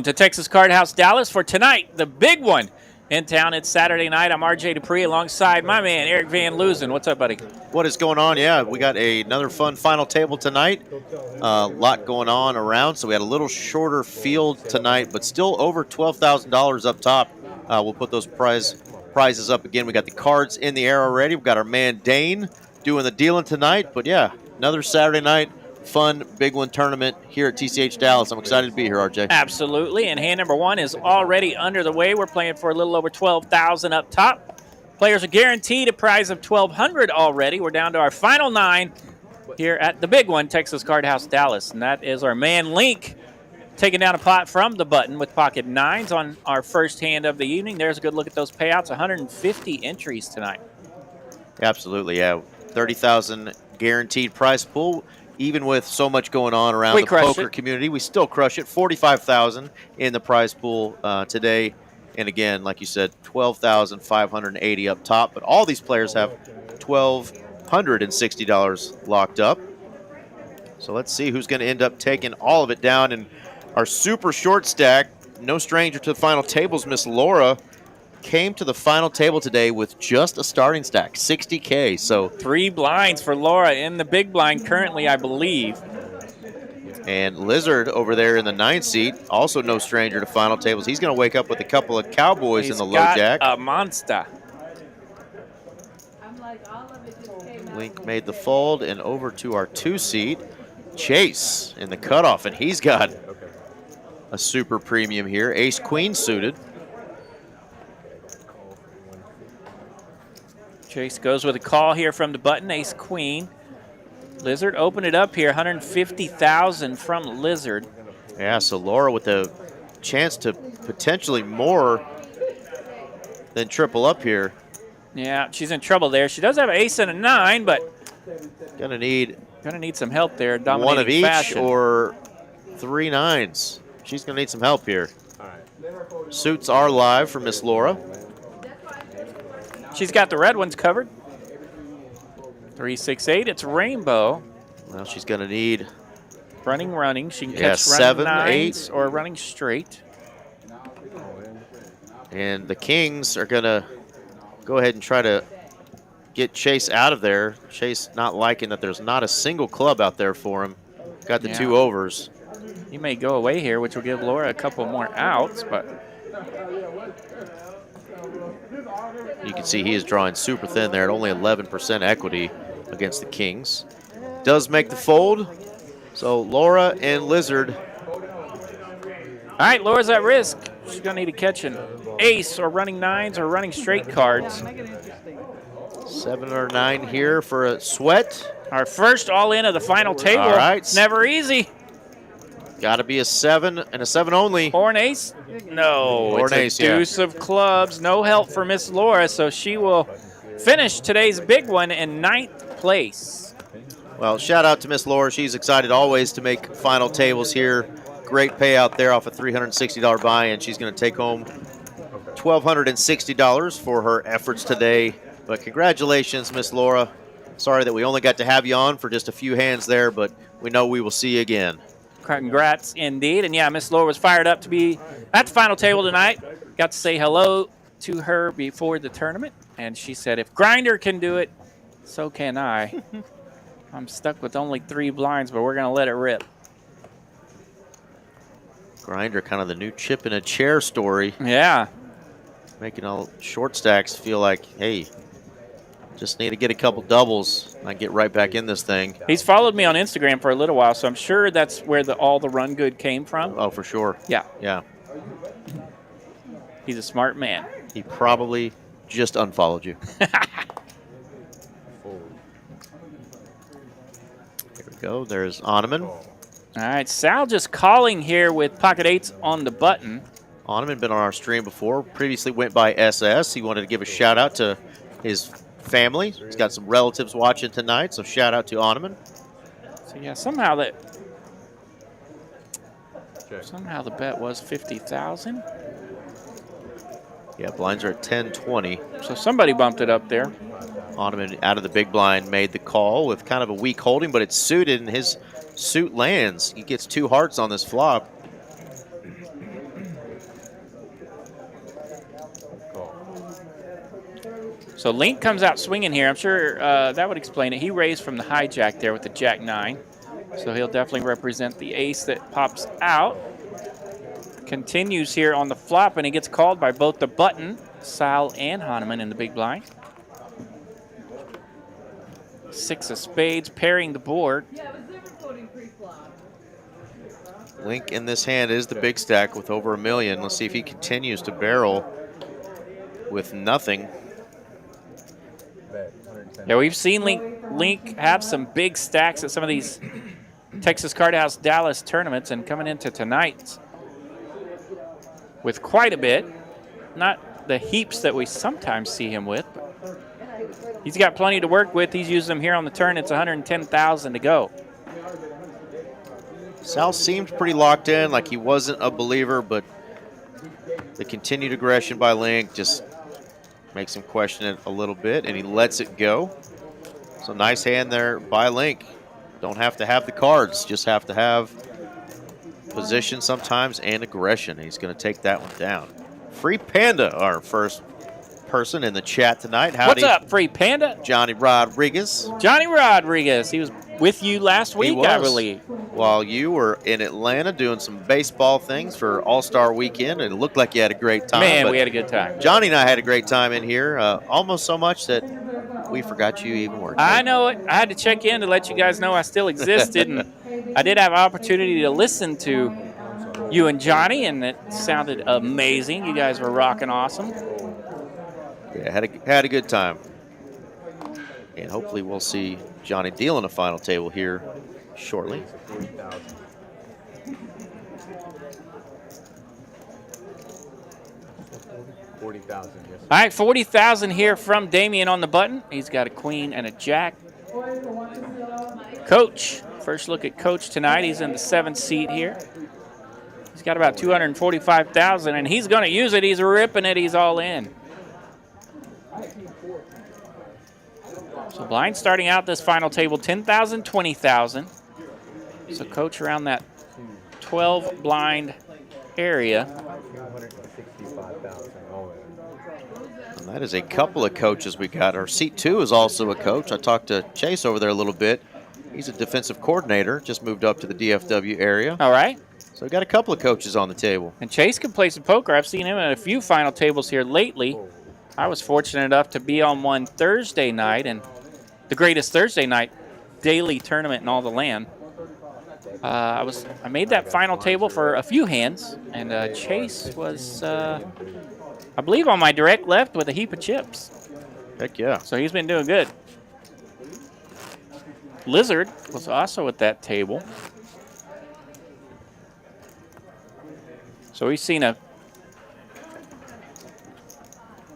to Texas Card House Dallas for tonight, the big one in town. It's Saturday night. I'm RJ Dupree alongside my man, Eric Van Loosen. What's up, buddy? What is going on? Yeah, we got another fun final table tonight. A lot going on around, so we had a little shorter field tonight, but still over $12,000 up top. We'll put those prizes up again. We got the cards in the air already. We've got our man Dane doing the dealing tonight. But yeah, another Saturday night. Fun big one tournament here at TCH Dallas. I'm excited to be here, RJ. Absolutely, and hand number one is already under the way. We're playing for a little over $12,000 up top. Players are guaranteed a prize of $1,200 already. We're down to our final 9 here at the big one, Texas Card House Dallas, and that is our man Link taking down a pot from the button with pocket 9s on our first hand of the evening. There's a good look at those payouts. 150 entries tonight. Absolutely, yeah. 30,000 guaranteed prize pool. Even with so much going on around the poker community, we still crush it. 45,000 in the prize pool today. And again, like you said, 12,580 up top. But all these players have $1,260 locked up. So let's see who's going to end up taking all of it down. And our super short stack, no stranger to the final tables, Miss Laura, came to the final table today with just a starting stack, 60K. So 3 blinds for Laura in the big blind currently, I believe. And Lizard over there in the 9th seat, also no stranger to final tables. He's going to wake up with a couple of Cowboys in the low jack. A monster. Link made the fold, and over to our 2 seat, Chase in the cutoff, and he's got a super premium here. Ace Queen suited. Chase goes with a call here from the button, Ace Queen. Lizard open it up here, 150,000 from Lizard. Yeah, so Laura with the chance to potentially more than triple up here. Yeah, she's in trouble there. She does have an ace and a 9, but gonna need some help there. One of each fashion. or 3 9s. She's gonna need some help here. Suits are live for Miss Laura. She's got the red ones covered. 3, 6, 8. It's rainbow. Well, she's going to need running. She can catch 7, running 8, 9s or running straight. And the Kings are going to go ahead and try to get Chase out of there. Chase not liking that there's not a single club out there for him. Got the 2 overs. He may go away here, which will give Laura a couple more outs, but you can see he is drawing super thin there at only 11% equity against the Kings. Does make the fold. So Laura and Lizard. All right, Laura's at risk. She's going to need to catch an ace or running 9s or running straight cards. 7 or 9 here for a sweat. Our first all-in of the final table. All right. It's never easy. Got to be a 7 and a 7 only. Or an ace? No, or it's an a ace, deuce of clubs. No help for Miss Laura, so she will finish today's big one in 9th place. Well, shout out to Miss Laura. She's excited always to make final tables here. Great payout there off a $360 buy-in. She's going to take home $1,260 for her efforts today. But congratulations, Miss Laura. Sorry that we only got to have you on for just a few hands there, but we know we will see you again. Congrats indeed. And yeah, Miss Laura was fired up to be at the final table tonight. Got to say hello to her before the tournament. And she said, if Grinder can do it, so can I. I'm stuck with only 3 blinds, but we're going to let it rip. Grinder, kind of the new chip in a chair story. Yeah. Making all short stacks feel like, hey, just need to get a couple doubles and I get right back in this thing. He's followed me on Instagram for a little while, so I'm sure that's where all the run good came from. Oh, for sure. Yeah. Yeah. He's a smart man. He probably just unfollowed you. Here we go. There's Oneman. All right, Sal just calling here with pocket 8s on the button. Oneman been on our stream before. Previously went by SS. He wanted to give a shout out to his family. He's got some relatives watching tonight, so shout out to Oneman. So yeah, somehow the bet was 50,000. Yeah, blinds are at 10-20. So somebody bumped it up there. Oneman out of the big blind made the call with kind of a weak holding, but it's suited and his suit lands. He gets 2 hearts on this flop. So Link comes out swinging here. I'm sure that would explain it. He raised from the hijack there with the Jack-9. So he'll definitely represent the ace that pops out. Continues here on the flop, and he gets called by both the button, Sal and Hahnemann in the big blind. 6 of spades, pairing the board. Link in this hand is the big stack with over $1 million. Let's see if he continues to barrel with nothing. Yeah, we've seen Link have some big stacks at some of these Texas Card House Dallas tournaments, and coming into tonight's with quite a bit. Not the heaps that we sometimes see him with, but he's got plenty to work with. He's using them here on the turn. It's 110,000 to go. Sal seemed pretty locked in, like he wasn't a believer, but the continued aggression by Link just makes him question it a little bit, and he lets it go. So nice hand there by Link. Don't have to have the cards, just have to have position sometimes and aggression. He's going to take that one down. Free Panda, our first person in the chat tonight. Howdy. What's up, Free Panda? Johnny Rodriguez. Johnny Rodriguez. He was with you last week, I believe. While you were in Atlanta doing some baseball things for All-Star Weekend, and it looked like you had a great time. Man, we had a good time. Johnny and I had a great time in here, almost so much that we forgot you even worked. I know it. I had to check in to let you guys know I still existed, and I did have an opportunity to listen to you and Johnny, and it sounded amazing. You guys were rocking awesome. Yeah, had a good time. And hopefully we'll see Johnny dealing a final table here shortly. $40,000. All right, 40,000 here from Damien on the button. He's got a queen and a jack. Coach, first look at Coach tonight. He's in the 7th seat here. He's got about 245,000, and he's going to use it. He's ripping it. He's all in. So blind starting out this final table, 10,000, 20,000. So Coach around that 12 blind area. And that is a couple of coaches we got. Our seat 2 is also a coach. I talked to Chase over there a little bit. He's a defensive coordinator, just moved up to the DFW area. All right. So we got a couple of coaches on the table. And Chase can play some poker. I've seen him at a few final tables here lately. I was fortunate enough to be on one Thursday night, and the greatest Thursday night daily tournament in all the land. I made that final table for a few hands, and Chase was, I believe, on my direct left with a heap of chips. Heck yeah. So he's been doing good. Lizard was also at that table. So we've seen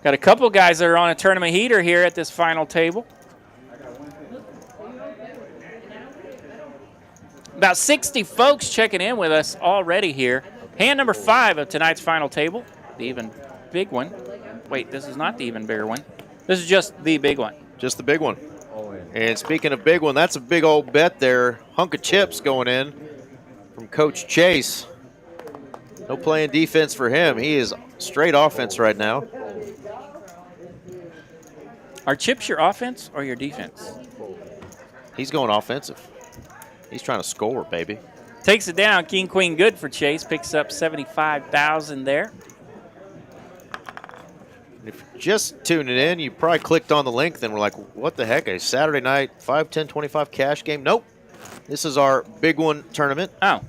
got a couple guys that are on a tournament heater here at this final table. About 60 folks checking in with us already here. Hand number 5 of tonight's final table, the even big one. Wait, this is not the even bigger one. This is just the big one. Just the big one. And speaking of big one, that's a big old bet there. Hunk of chips going in from Coach Chase. No playing defense for him. He is straight offense right now. Are chips your offense or your defense? He's going offensive. He's trying to score, baby. Takes it down. King, queen, good for Chase. Picks up 75,000 there. If you're just tuning in, you probably clicked on the link, then we're like, what the heck, a Saturday night 5, 10, 25 cash game? Nope. This is our big one tournament. Oh.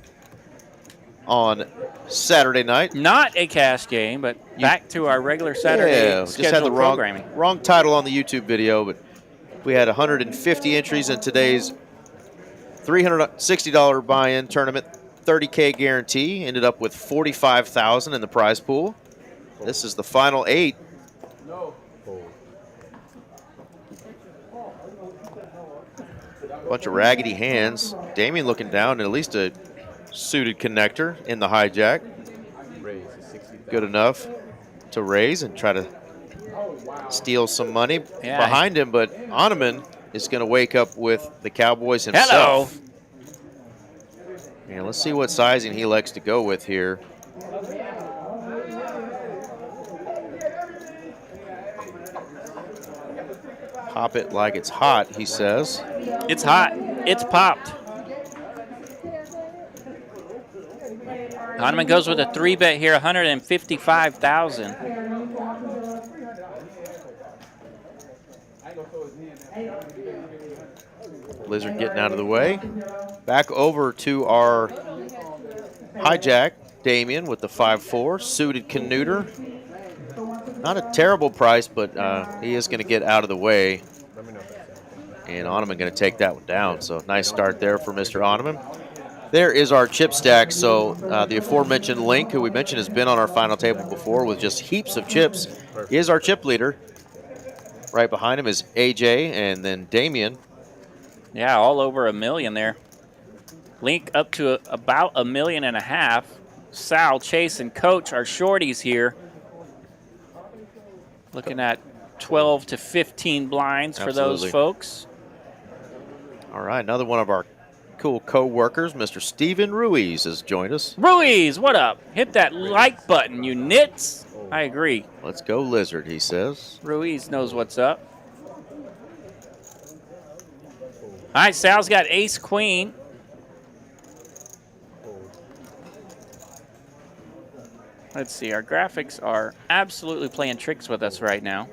On Saturday night. Not a cash game, but back to our regular Saturday just had the wrong title on the YouTube video, but we had 150 entries in today's $360 buy-in tournament, 30K guarantee. Ended up with 45,000 in the prize pool. This is the final 8. Bunch of raggedy hands. Damien looking down at least a suited connector in the hijack. Good enough to raise and try to steal some money behind him, but Hahnemann is going to wake up with the Cowboys himself. Hello. And let's see what sizing he likes to go with here. Pop it like it's hot, he says. It's hot. It's popped. Hahnemann goes with a 3-bet here, 155,000. Blizzard getting out of the way. Back over to our hijack, Damien with the 5-4, suited Canuter. Not a terrible price, but he is going to get out of the way. And Hahnemann going to take that one down. So nice start there for Mr. Hahnemann. There is our chip stack. So the aforementioned Link, who we mentioned has been on our final table before with just heaps of chips, is our chip leader. Right behind him is AJ and then Damien. Yeah, all over $1 million there. Link up to about $1.5 million. Sal, Chase, and Coach are shorties here. Looking at 12 to 15 blinds for those folks. All right, another one of our cool co-workers, Mr. Steven Ruiz, has joined us. Ruiz, what up? Hit that like button, you nits. I agree. Let's go Lizard, he says. Ruiz knows what's up. All right, Sal's got ace queen. Let's see, our graphics are absolutely playing tricks with us right now.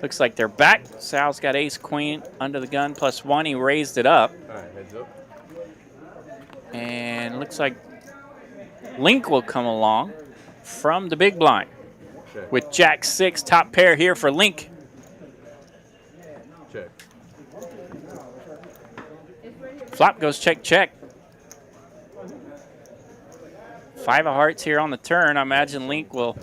Looks like they're back. Sal's got ace queen under the gun +1. He raised it up. All right, heads up. And looks like Link will come along from the big blind Check. with Jack 6, top pair here for Link. Check. Flop goes check, check. 5 of hearts here on the turn. I imagine Link will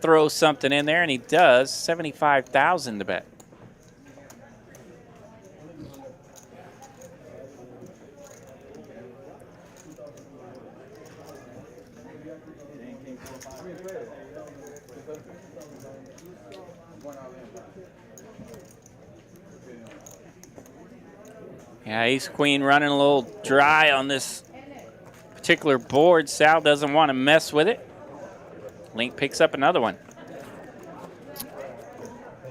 throw something in there, and he does. 75,000 to bet. Yeah, ace queen running a little dry on this particular board. Sal doesn't want to mess with it. Link picks up another one.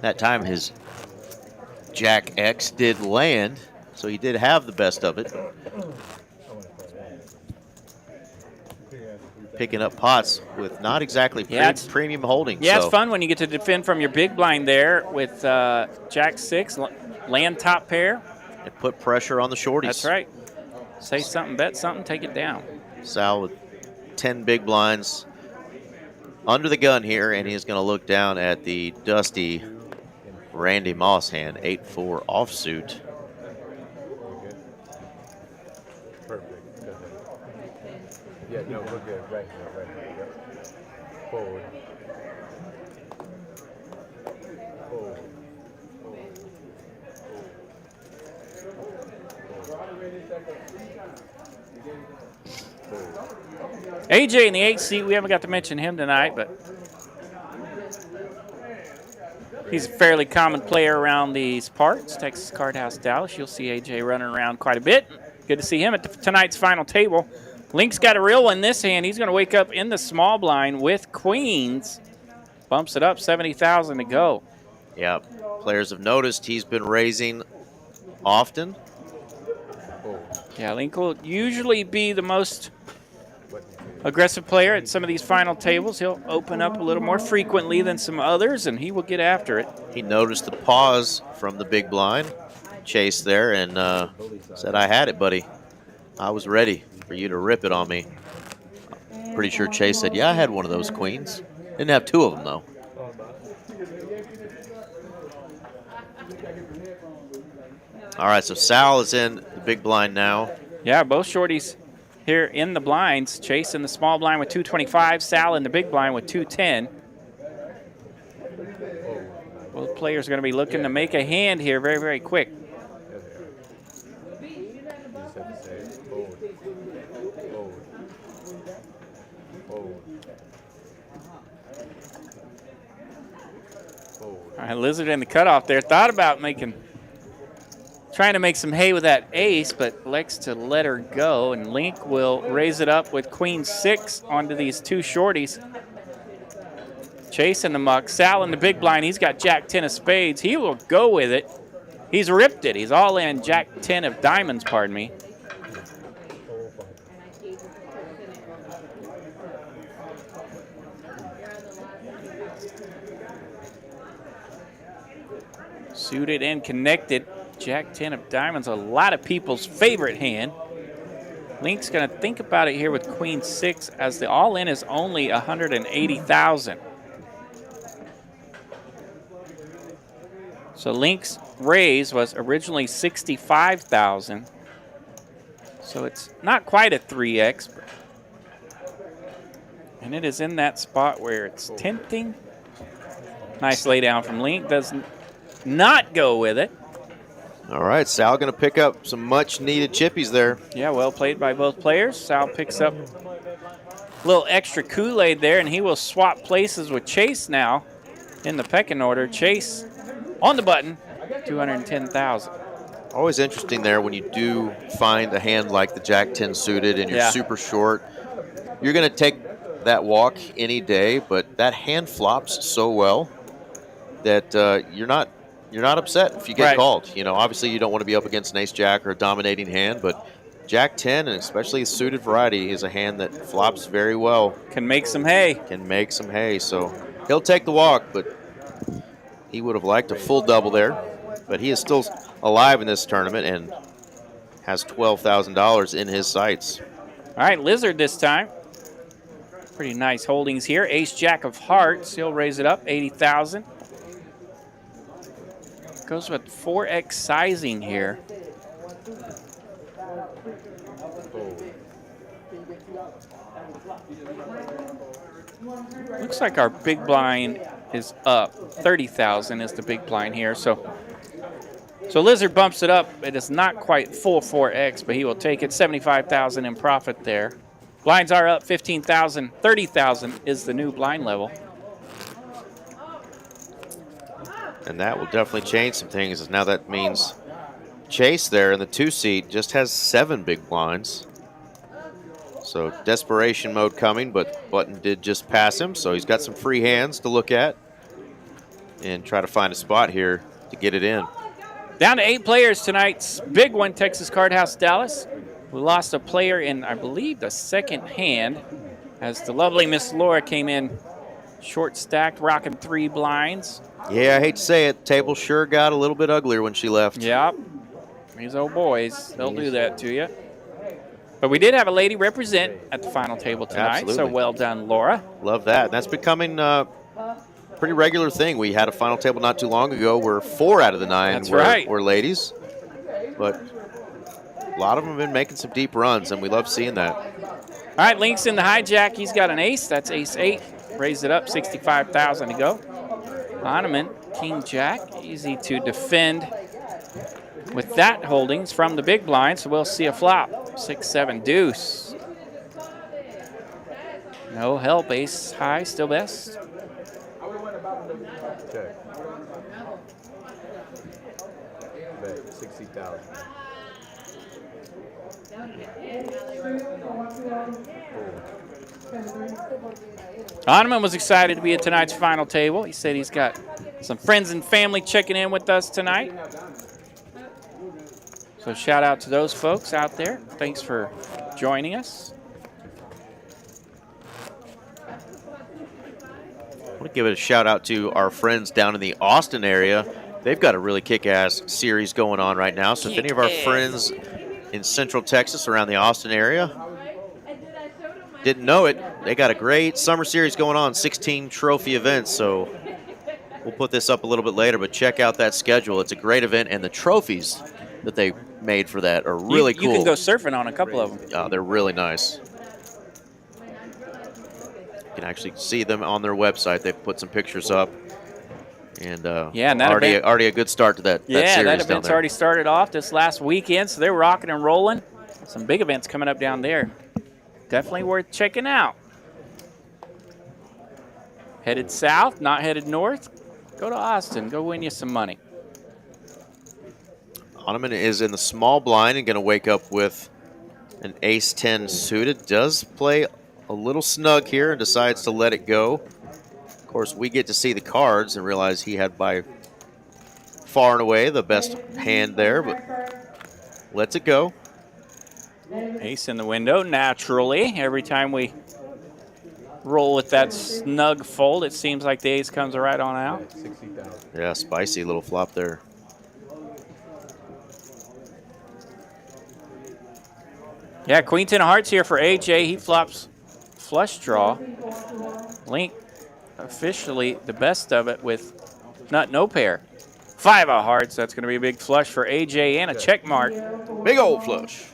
That time his Jack X did land, so he did have the best of it. Picking up pots with not exactly premium holdings. Yeah, so. it's fun when you get to defend from your big blind there with Jack 6, land top pair. And put pressure on the shorties. That's right. Say something, bet something, take it down. Sal with 10 big blinds under the gun here, and he's going to look down at the dusty Randy Moss hand, 8-4 offsuit. Perfect. Go ahead. Yeah, no, we're good. Right here, right here. Yep. Forward. Forward. AJ in the 8th seat, we haven't got to mention him tonight, but he's a fairly common player around these parts. Texas Card House Dallas. You'll see AJ running around quite a bit. Good to see him at tonight's final table. Link's got a real one in this hand. He's going to wake up in the small blind with queens. Bumps it up, 70,000 to go. Yeah, players have noticed he's been raising often. Yeah, Link will usually be the most aggressive player at some of these final tables. He'll open up a little more frequently than some others, and he will get after it. He noticed the pause from the big blind, Chase there, and said, I had it, buddy. I was ready for you to rip it on me. Pretty sure Chase said, yeah, I had one of those queens. Didn't have 2 of them, though. All right, so Sal is in the big blind now. Yeah, both shorties here in the blinds. Chase in the small blind with 225. Sal in the big blind with 210. Both players are going to be looking to make a hand here very, very quick. All right, Lizard in the cutoff there. Thought about trying to make some hay with that ace, but elects to let her go, and Link will raise it up with queen 6 onto these 2 shorties. Chase in the muck. Sal in the big blind. He's got Jack 10 of spades. He will go with it. He's ripped it. He's all in. Jack 10 of diamonds, pardon me. Suited and connected. Jack 10 of diamonds, a lot of people's favorite hand. Link's going to think about it here with Queen 6 as the all-in is only 180,000. So Link's raise was originally 65,000. So it's not quite a 3x. And it is in that spot where it's tempting. Nice laydown from Link. Does not go with it. All right, Sal going to pick up some much-needed chippies there. Yeah, well played by both players. Sal picks up a little extra Kool-Aid there, and he will swap places with Chase now in the pecking order. Chase on the button, 210,000. Always interesting there when you do find a hand like the Jack 10 suited and you're super short. You're going to take that walk any day, but that hand flops so well that you're not upset if you get called. You know, obviously you don't want to be up against an ace-jack or a dominating hand, but Jack 10, and especially a suited variety, is a hand that flops very well. Can make some hay. Can make some hay. So he'll take the walk, but he would have liked a full double there. But he is still alive in this tournament and has $12,000 in his sights. All right, Lizard this time. Pretty nice holdings here. Ace-jack of hearts. He'll raise it up, 80,000. Goes with 4x sizing here. Looks like our big blind is up. 30,000 is the big blind here. So Lizard bumps it up. It is not quite full 4x, but he will take it. 75,000 in profit there. Blinds are up 15,000. 30,000 is the new blind level. And that will definitely change some things, as now that means Chase there in the 2-seat just has 7 big blinds. So desperation mode coming, but Button did just pass him, so he's got some free hands to look at and try to find a spot here to get it in. Down to 8 players tonight's big one, Texas Card House Dallas. We lost a player in, I believe, the second hand as the lovely Miss Laura came in short stacked, rocking 3 blinds. Yeah, I hate to say it, table sure got a little bit uglier when she left. Yep. These old boys, they'll do that to you. But we did have a lady represent at the final table tonight, so well done, Laura. Love that. That's becoming a pretty regular thing. We had a final table not too long ago where 4 out of the 9 were ladies. But a lot of them have been making some deep runs, and we love seeing that. All right, Link's in the hijack. He's got an ace. That's ace-8. Raise it up, 65,000 to go. Ornament, king-jack, easy to defend with that holdings from the big blind, so we'll see a flop. 6-7 deuce. No help, ace high, still best. Check. Bet 60,000. Ornament was excited to be at tonight's final table. He said he's got some friends and family checking in with us tonight. So shout out to those folks out there. Thanks for joining us. I want to give it a shout out to our friends down in the Austin area. They've got a really kick-ass series going on right now. So if any of our friends in Central Texas around the Austin area didn't know it, they got a great summer series going on, 16 trophy events. So we'll put this up a little bit later, but check out that schedule. It's a great event, and the trophies that they made for that are really cool. You can go surfing on a couple of them. Oh, they're really nice. You can actually see them on their website. They've put some pictures up. And yeah, and that already a good start to that series that down event's there. already started off this last weekend, so they're rocking and rolling. Some big events coming up down there. Definitely worth checking out. Headed south, not headed north. Go to Austin. Go win you some money. Ottoman is in the small blind and going to wake up with an ace-10 suited. Does play a little snug here and decides to let it go. course, we get to see the cards and realize he had by far and away the best hand there, but lets it go. Ace in the window, naturally. Every time we roll with that snug fold, it seems like the ace comes right on out. 60,000. Yeah, spicy little flop there. Yeah, queen 10 of hearts here for AJ. He flops flush draw. Link officially the best of it with no pair. 5 of hearts. That's going to be a big flush for AJ and a check mark. Big old flush.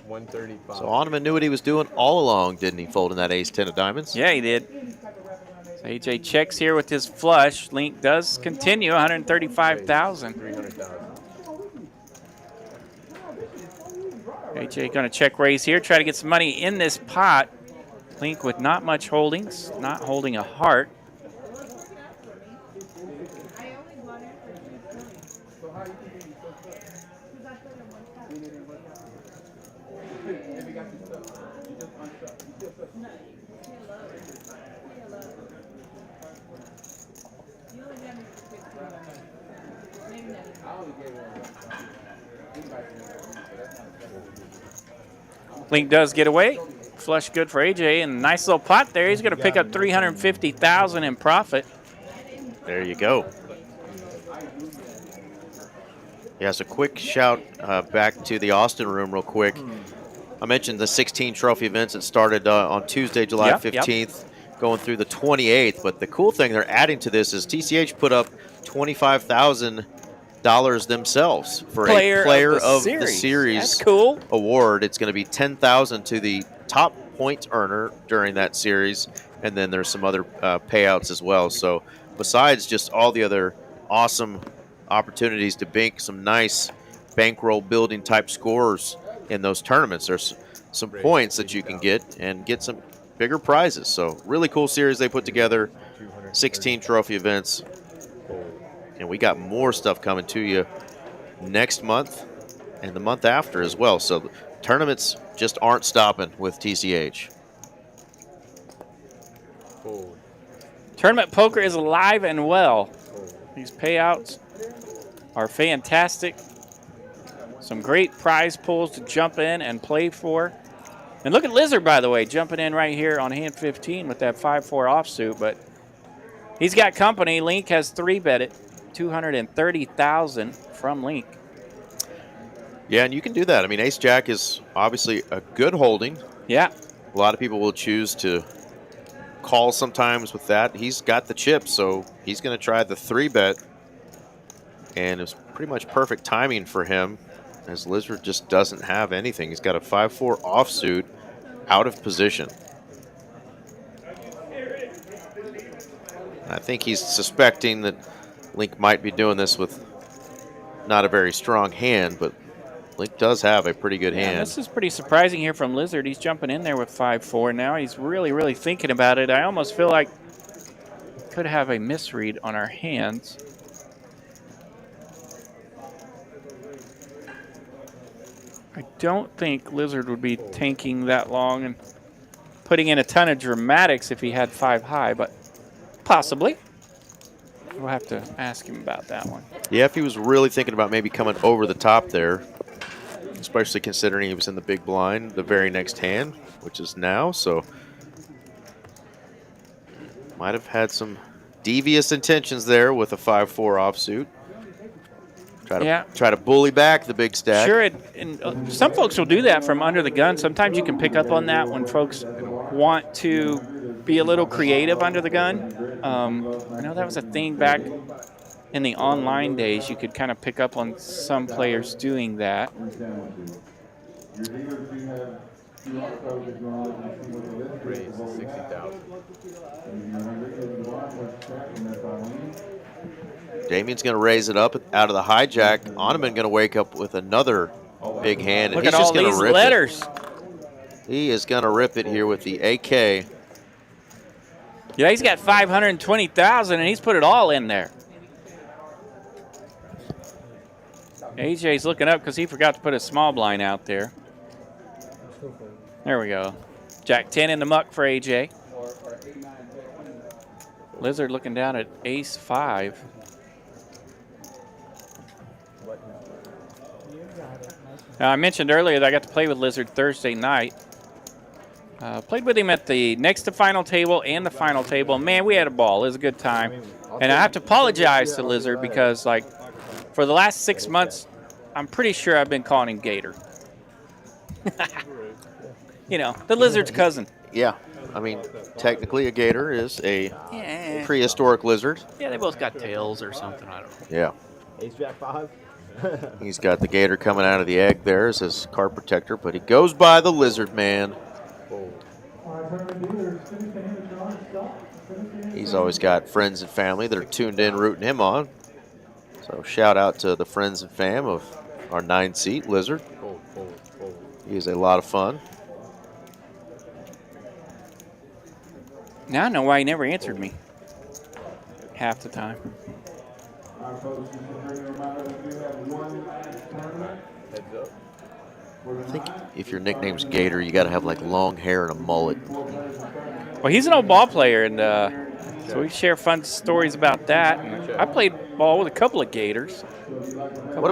135. So Onaman knew what he was doing all along, didn't he, folding that ace 10 of diamonds? Yeah, he did. So AJ checks here with his flush. Link does continue, 135,000. 300,000. AJ going to check raise here, try to get some money in this pot. Link with not much holdings, not holding a heart. Link does get away. Flush good for AJ, and nice little pot there. He's going to pick up 350,000 in profit. There you go. Yes, a quick shout back to the Austin room real quick. I mentioned the 16 trophy events that started on Tuesday, July 15th, going through the 28th. But the cool thing they're adding to this is TCH put up $25,000 themselves for a player of the series. That's cool. Award. It's going to be $10,000 to the top point earner during that series, and then there's some other payouts as well. So besides just all the other awesome opportunities to bank some nice bankroll building type scores in those tournaments, there's some points that you can get and get some bigger prizes. So really cool series they put together, 16 trophy events. And we got more stuff coming to you next month and the month after as well. So the tournaments just aren't stopping with TCH. Tournament poker is alive and well. These payouts are fantastic. Some great prize pools to jump in and play for. And look at Lizard, by the way, jumping in right here on hand 15 with that 5-4 offsuit. But he's got company. Link has 3-bet it. 230,000 from Link. Yeah, and you can do that. I mean, Ace-Jack is obviously a good holding. Yeah. A lot of people will choose to call sometimes with that. He's got the chips, so he's going to try the 3-bet. And it's pretty much perfect timing for him, as Lizard just doesn't have anything. He's got a 5-4 offsuit out of position. I think he's suspecting that Link might be doing this with not a very strong hand, but Link does have a pretty good hand. This is pretty surprising here from Lizard. He's jumping in there with 5-4 now. He's really, really thinking about it. I almost feel like could have a misread on our hands. I don't think Lizard would be tanking that long and putting in a ton of dramatics if he had 5 high, but possibly. We'll have to ask him about that one. Yeah, if he was really thinking about maybe coming over the top there, especially considering he was in the big blind the very next hand, which is now, so might have had some devious intentions there with a 5-4 offsuit. Try to bully back the big stack. Sure, and some folks will do that from under the gun. Sometimes you can pick up on that when folks want to be a little creative under the gun. I know that was a thing back in the online days. You could kind of pick up on some players doing that. Raise 60,000. Damien's going to raise it up out of the hijack. Onaman going to wake up with another big hand, and Look he's at just all going these to rip letters. it. He is going to rip it here with the AK. Yeah, he's got 520,000, and he's put it all in there. AJ's looking up because he forgot to put a small blind out there. There we go. Jack 10 in the muck for AJ. Lizard looking down at ace-5. Now, I mentioned earlier that I got to play with Lizard Thursday night. Played with him at the next to final table and the final table. Man, we had a ball. It was a good time. And I have to apologize to Lizard because, like, for the last 6 months, I'm pretty sure I've been calling him Gator. You know, the Lizard's cousin. Yeah. I mean, technically a gator is a Yeah. prehistoric lizard. Yeah, they both got tails or something. I don't know. Yeah. Ace Jack 5. He's got the gator coming out of the egg there as his card protector, but he goes by the lizard man. He's always got friends and family that are tuned in rooting him on. So shout out to the friends and fam of our 9-seat lizard. He is a lot of fun. Now I know why he never answered me. Half the time. I think if your nickname's Gator, you got to have like long hair and a mullet. Well, he's an old ball player, and so we share fun stories about that. And I played ball with a couple of Gators. What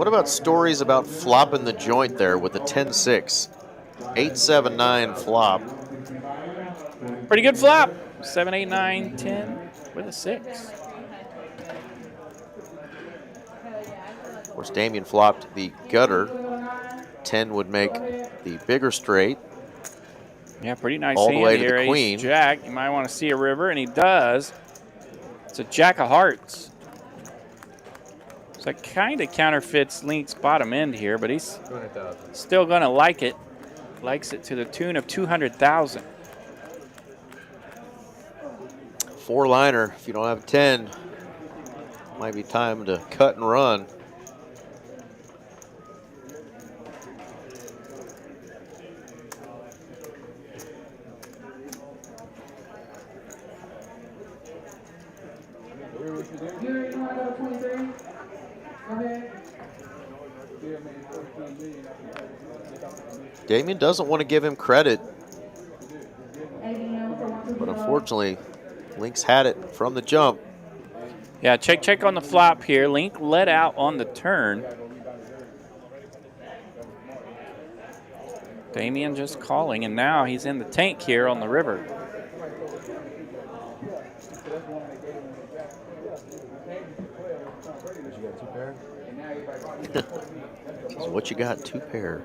about stories about flopping the joint there with the 10-6, 8-7-9 flop? Pretty good flop. 7, 8, 9, 10 with a 6. Of course, Damien flopped the gutter. 10 would make the bigger straight. Yeah, pretty nice all the hand way to here. the Ace queen. Jack. You might want to see a river, and he does. It's a Jack of Hearts. So it kind of counterfeits Link's bottom end here, but he's still going to like it. Likes it to the tune of 200,000. 4-liner. If you don't have a 10, might be time to cut and run. Damien doesn't want to give him credit, but unfortunately, Link's had it from the jump. Yeah, check on the flop here. Link let out on the turn. Damien just calling, and now he's in the tank here on the river. So what you got? 2 pair.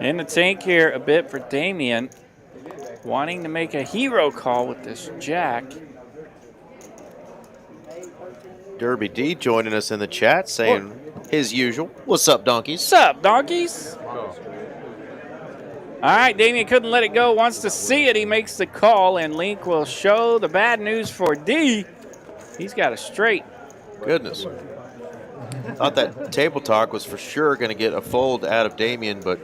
In the tank here a bit for Damien, wanting to make a hero call with this Jack. Derby D joining us in the chat saying his usual. What's up, donkeys? What's up, donkeys? All right, Damien couldn't let it go. Wants to see it. He makes the call, and Link will show the bad news for D. He's got a straight. Goodness. Thought that table talk was for sure going to get a fold out of Damien, but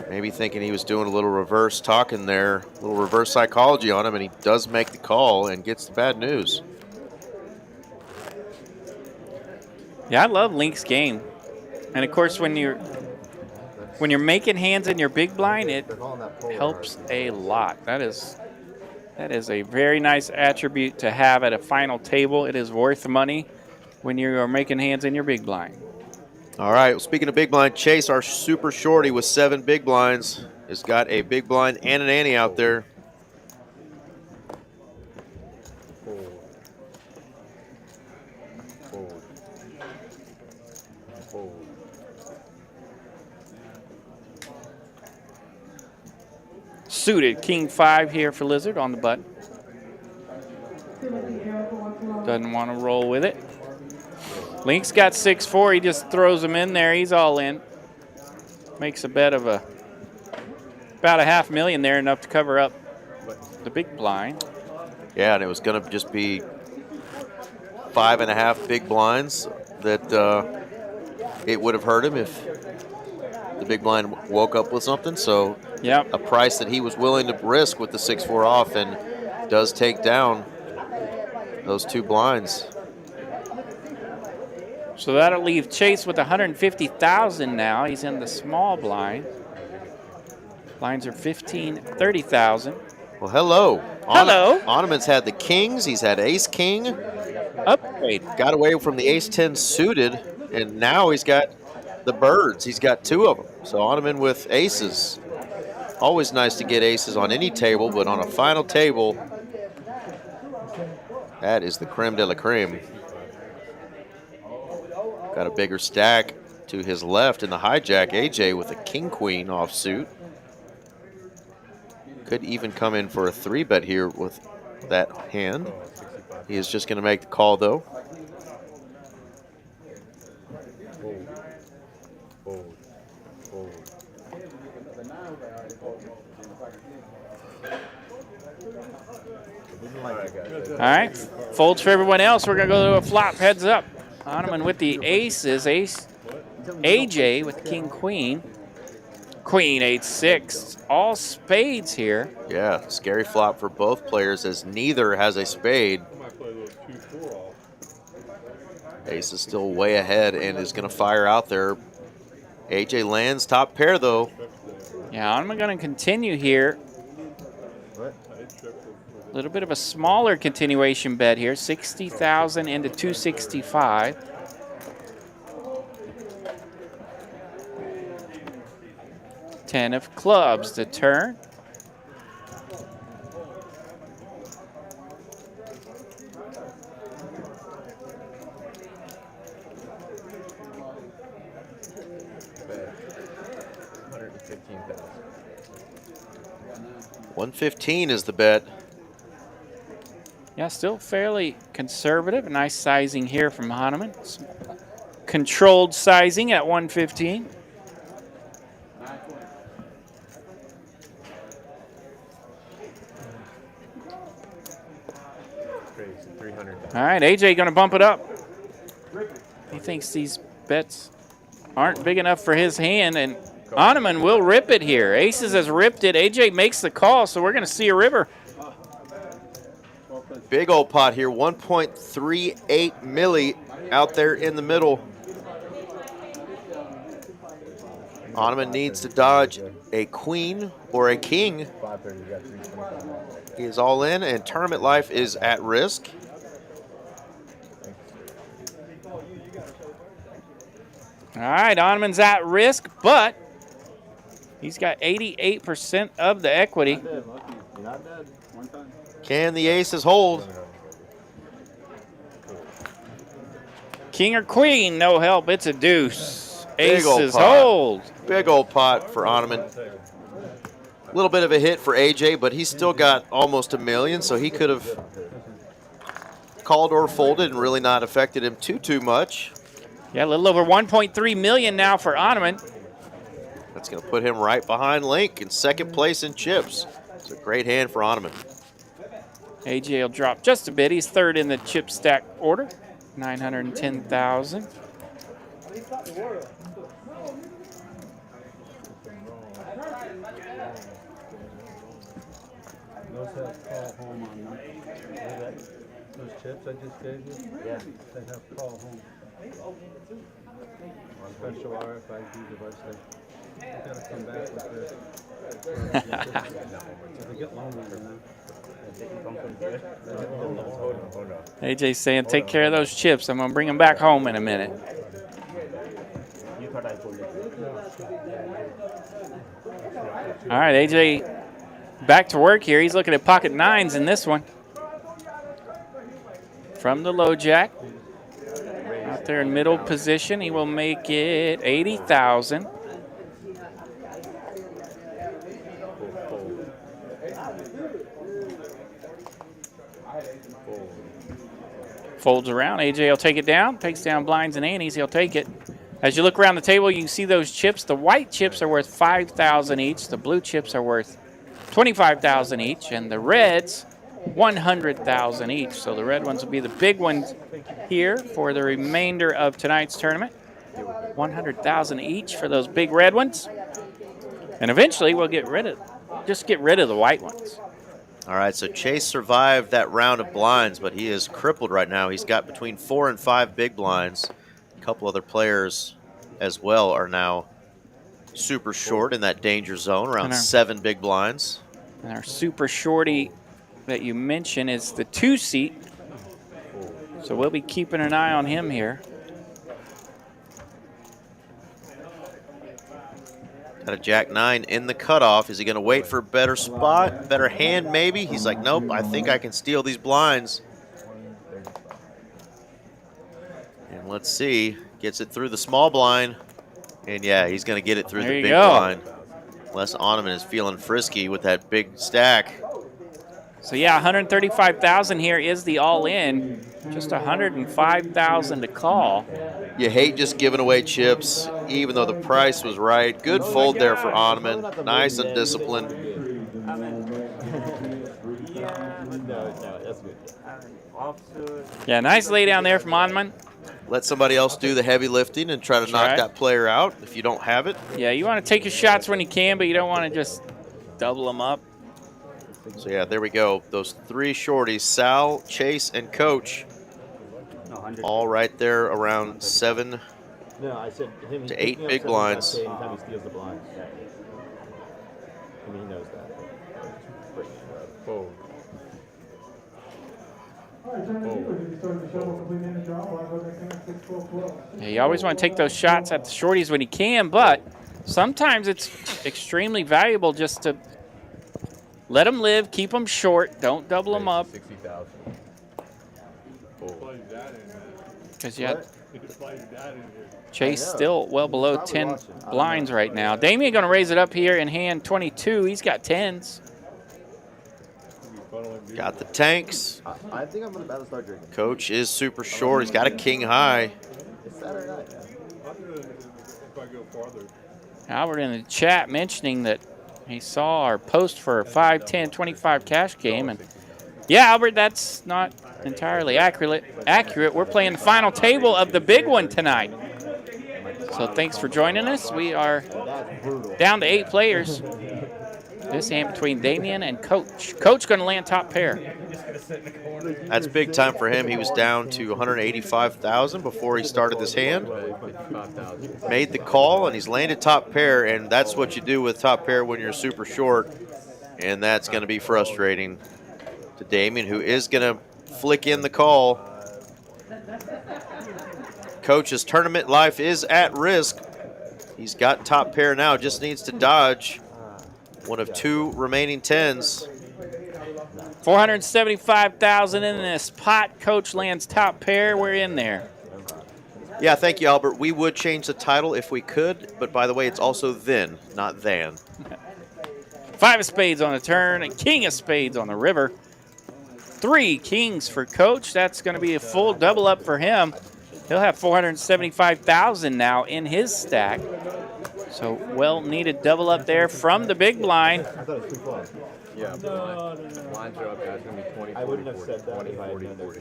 maybe thinking he was doing a little reverse talking there, a little reverse psychology on him, and he does make the call and gets the bad news. Yeah, I love Link's game. And, of course, when you're making hands in your big blind, it helps a lot. That is a very nice attribute to have at a final table. It is worth money when you are making hands in your big blind. All right, well, speaking of big blind, Chase, our super shorty with 7 big blinds, has got a big blind and an ante out there. Suited King 5 here for Lizard on the button. Doesn't want to roll with it. Link's got 6-4. He just throws them in there. He's all in. Makes a bet of about $500,000 there, enough to cover up the big blind. Yeah, and it was going to just be 5.5 big blinds that it would have hurt him if the big blind woke up with something. So Yep. a price that he was willing to risk with the 6-4 off, and does take down those 2 blinds. So that'll leave Chase with 150,000 now. He's in the small blind. Blinds are 15, 30,000. Well, hello. Hello. Onaman's had the kings. He's had ace-king. Upgrade. Got away from the ace-10 suited, and now he's got the birds. He's got 2 of them. So Onaman with aces. Always nice to get aces on any table, but on a final table, that is the creme de la creme. Got a bigger stack to his left in the hijack. AJ with a king-queen offsuit. Could even come in for a 3-bet here with that hand. He is just going to make the call, though. All right, folds for everyone else. We're going to go to a flop heads up. Onaman with the aces. AJ with king, queen. Queen, 8-6. All spades here. Yeah, scary flop for both players as neither has a spade. Ace is still way ahead and is going to fire out there. AJ lands top pair, though. Yeah, I'm going to continue here. A little bit of a smaller continuation bet here. 60,000 into 265. Ten of clubs to turn. $115 is the bet. Yeah, still fairly conservative. Nice sizing here from Onaman. Some controlled sizing at 115. All right, AJ going to bump it up. He thinks these bets aren't big enough for his hand, and Onaman will rip it here. Aces has ripped it. AJ makes the call, so we're going to see a river. Big old pot here, 1.38 milli out there in the middle. Onaman needs to dodge a queen or a king. He is all in, and tournament life is at risk. All right, Onaman's at risk, but he's got 88% of the equity. Can the aces hold? King or queen, no help. It's a deuce. Big old Aces pot. hold. Big old pot for Onaman. A little bit of a hit for AJ, but he's still got almost $1 million, so he could have called or folded and really not affected him too much. Yeah, a little over 1.3 million now for Onaman. That's going to put him right behind Link in second place in chips. It's a great hand for Onaman. AJ will drop just a bit. He's third in the chip stack order, 910,000. Those chips I just gave you? Yeah. They have call home. Special RFID device there. You gotta come back with this. They get longer than that. AJ's saying, take care of those chips. I'm going to bring them back home in a minute. All right, AJ back to work here. He's looking at pocket nines in this one. From the low jack. Out there in middle position, he will make it 80,000. Folds around. AJ will take it down. Takes down blinds and antes. He'll take it. As you look around the table, you can see those chips. The white chips are worth 5,000 each. The blue chips are worth 25,000 each, and the reds 100,000 each. So the red ones will be the big ones here for the remainder of tonight's tournament. 100,000 each for those big red ones. And eventually we'll get rid of the white ones. All right, so Chase survived that round of blinds, but he is crippled right now. He's got between 4 and 5 big blinds. A couple other players as well are now super short in that danger zone, around 7 big blinds. And our super shorty that you mentioned is the 2-seat. So we'll be keeping an eye on him here. Got a Jack-9 in the cutoff. Is he going to wait for a better spot, better hand maybe? He's like, nope, I think I can steal these blinds. And let's see. Gets it through the small blind. And yeah, he's going to get it through the big blind. Les Oneman is feeling frisky with that big stack. So yeah, 135,000 here is the all-in. Just 105,000 to call. You hate just giving away chips, even though the price was right. Good fold there for Oneman. Nice and disciplined. Yeah, nice lay down there from Oneman. Let somebody else do the heavy lifting and try to knock that player out if you don't have it. Yeah, you want to take your shots when you can, but you don't want to just double them up. So yeah, there we go. Those 3 shorties, Sal, Chase, and Coach, all right there around 7 to 8 big blinds. He steals the blinds. And he knows that. Fold. Yeah, you always want to take those shots at the shorties when you can, but sometimes it's extremely valuable just to let them live, keep them short, don't double them up. 60,000. Because you had Chase still well below 10 blinds right now. Damien going to raise it up here in hand 22. He's got 10s. Got the tanks. I think I'm about to start drinking. Coach is super short. He's got a king high. It's Saturday night. Albert in the chat mentioning that he saw our post for a 5, 10, 25 cash game. And yeah, Albert, that's not entirely accurate. We're playing the final table of the big one tonight. So thanks for joining us. We are down to 8 players. This hand between Damien and Coach. Coach going to land top pair. That's big time for him. He was down to 185,000 before he started this hand. Made the call, and he's landed top pair, and that's what you do with top pair when you're super short, and that's going to be frustrating to Damien, who is going to flick in the call. Coach's tournament life is at risk. He's got top pair now, just needs to dodge one of 2 remaining 10s. 475,000 in this pot. Coach lands top pair. We're in there. Yeah, thank you, Albert. We would change the title if we could, but by the way, it's also then, not than. 5 of spades on the turn and king of spades on the river. 3 kings for Coach. That's going to be a full double up for him. He'll have 475,000 now in his stack. So well-needed double up there from the big blind. I thought it was too close. Yeah, blinds are up, guys. It's going to be 20, 40, I wouldn't have said that 20, 40, 40.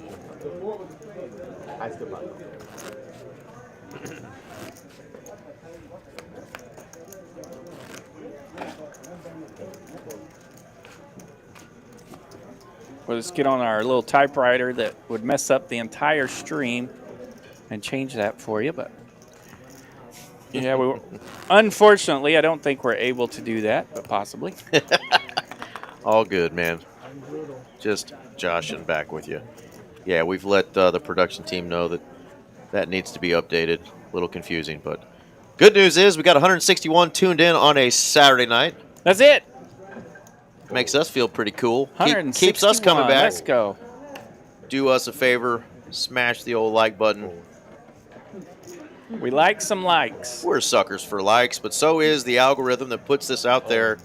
I still probably don't. Well, let's get on our little typewriter that would mess up the entire stream and change that for you. But yeah, unfortunately, I don't think we're able to do that, but possibly. All good, man. Just joshing back with you. Yeah, we've let the production team know that that needs to be updated. A little confusing, but good news is we got 161 tuned in on a Saturday night. That's it. Makes us feel pretty cool. 161. Keeps us coming back. Let's go. Do us a favor. Smash the old like button. We like some likes. We're suckers for likes, but so is the algorithm that puts this out there.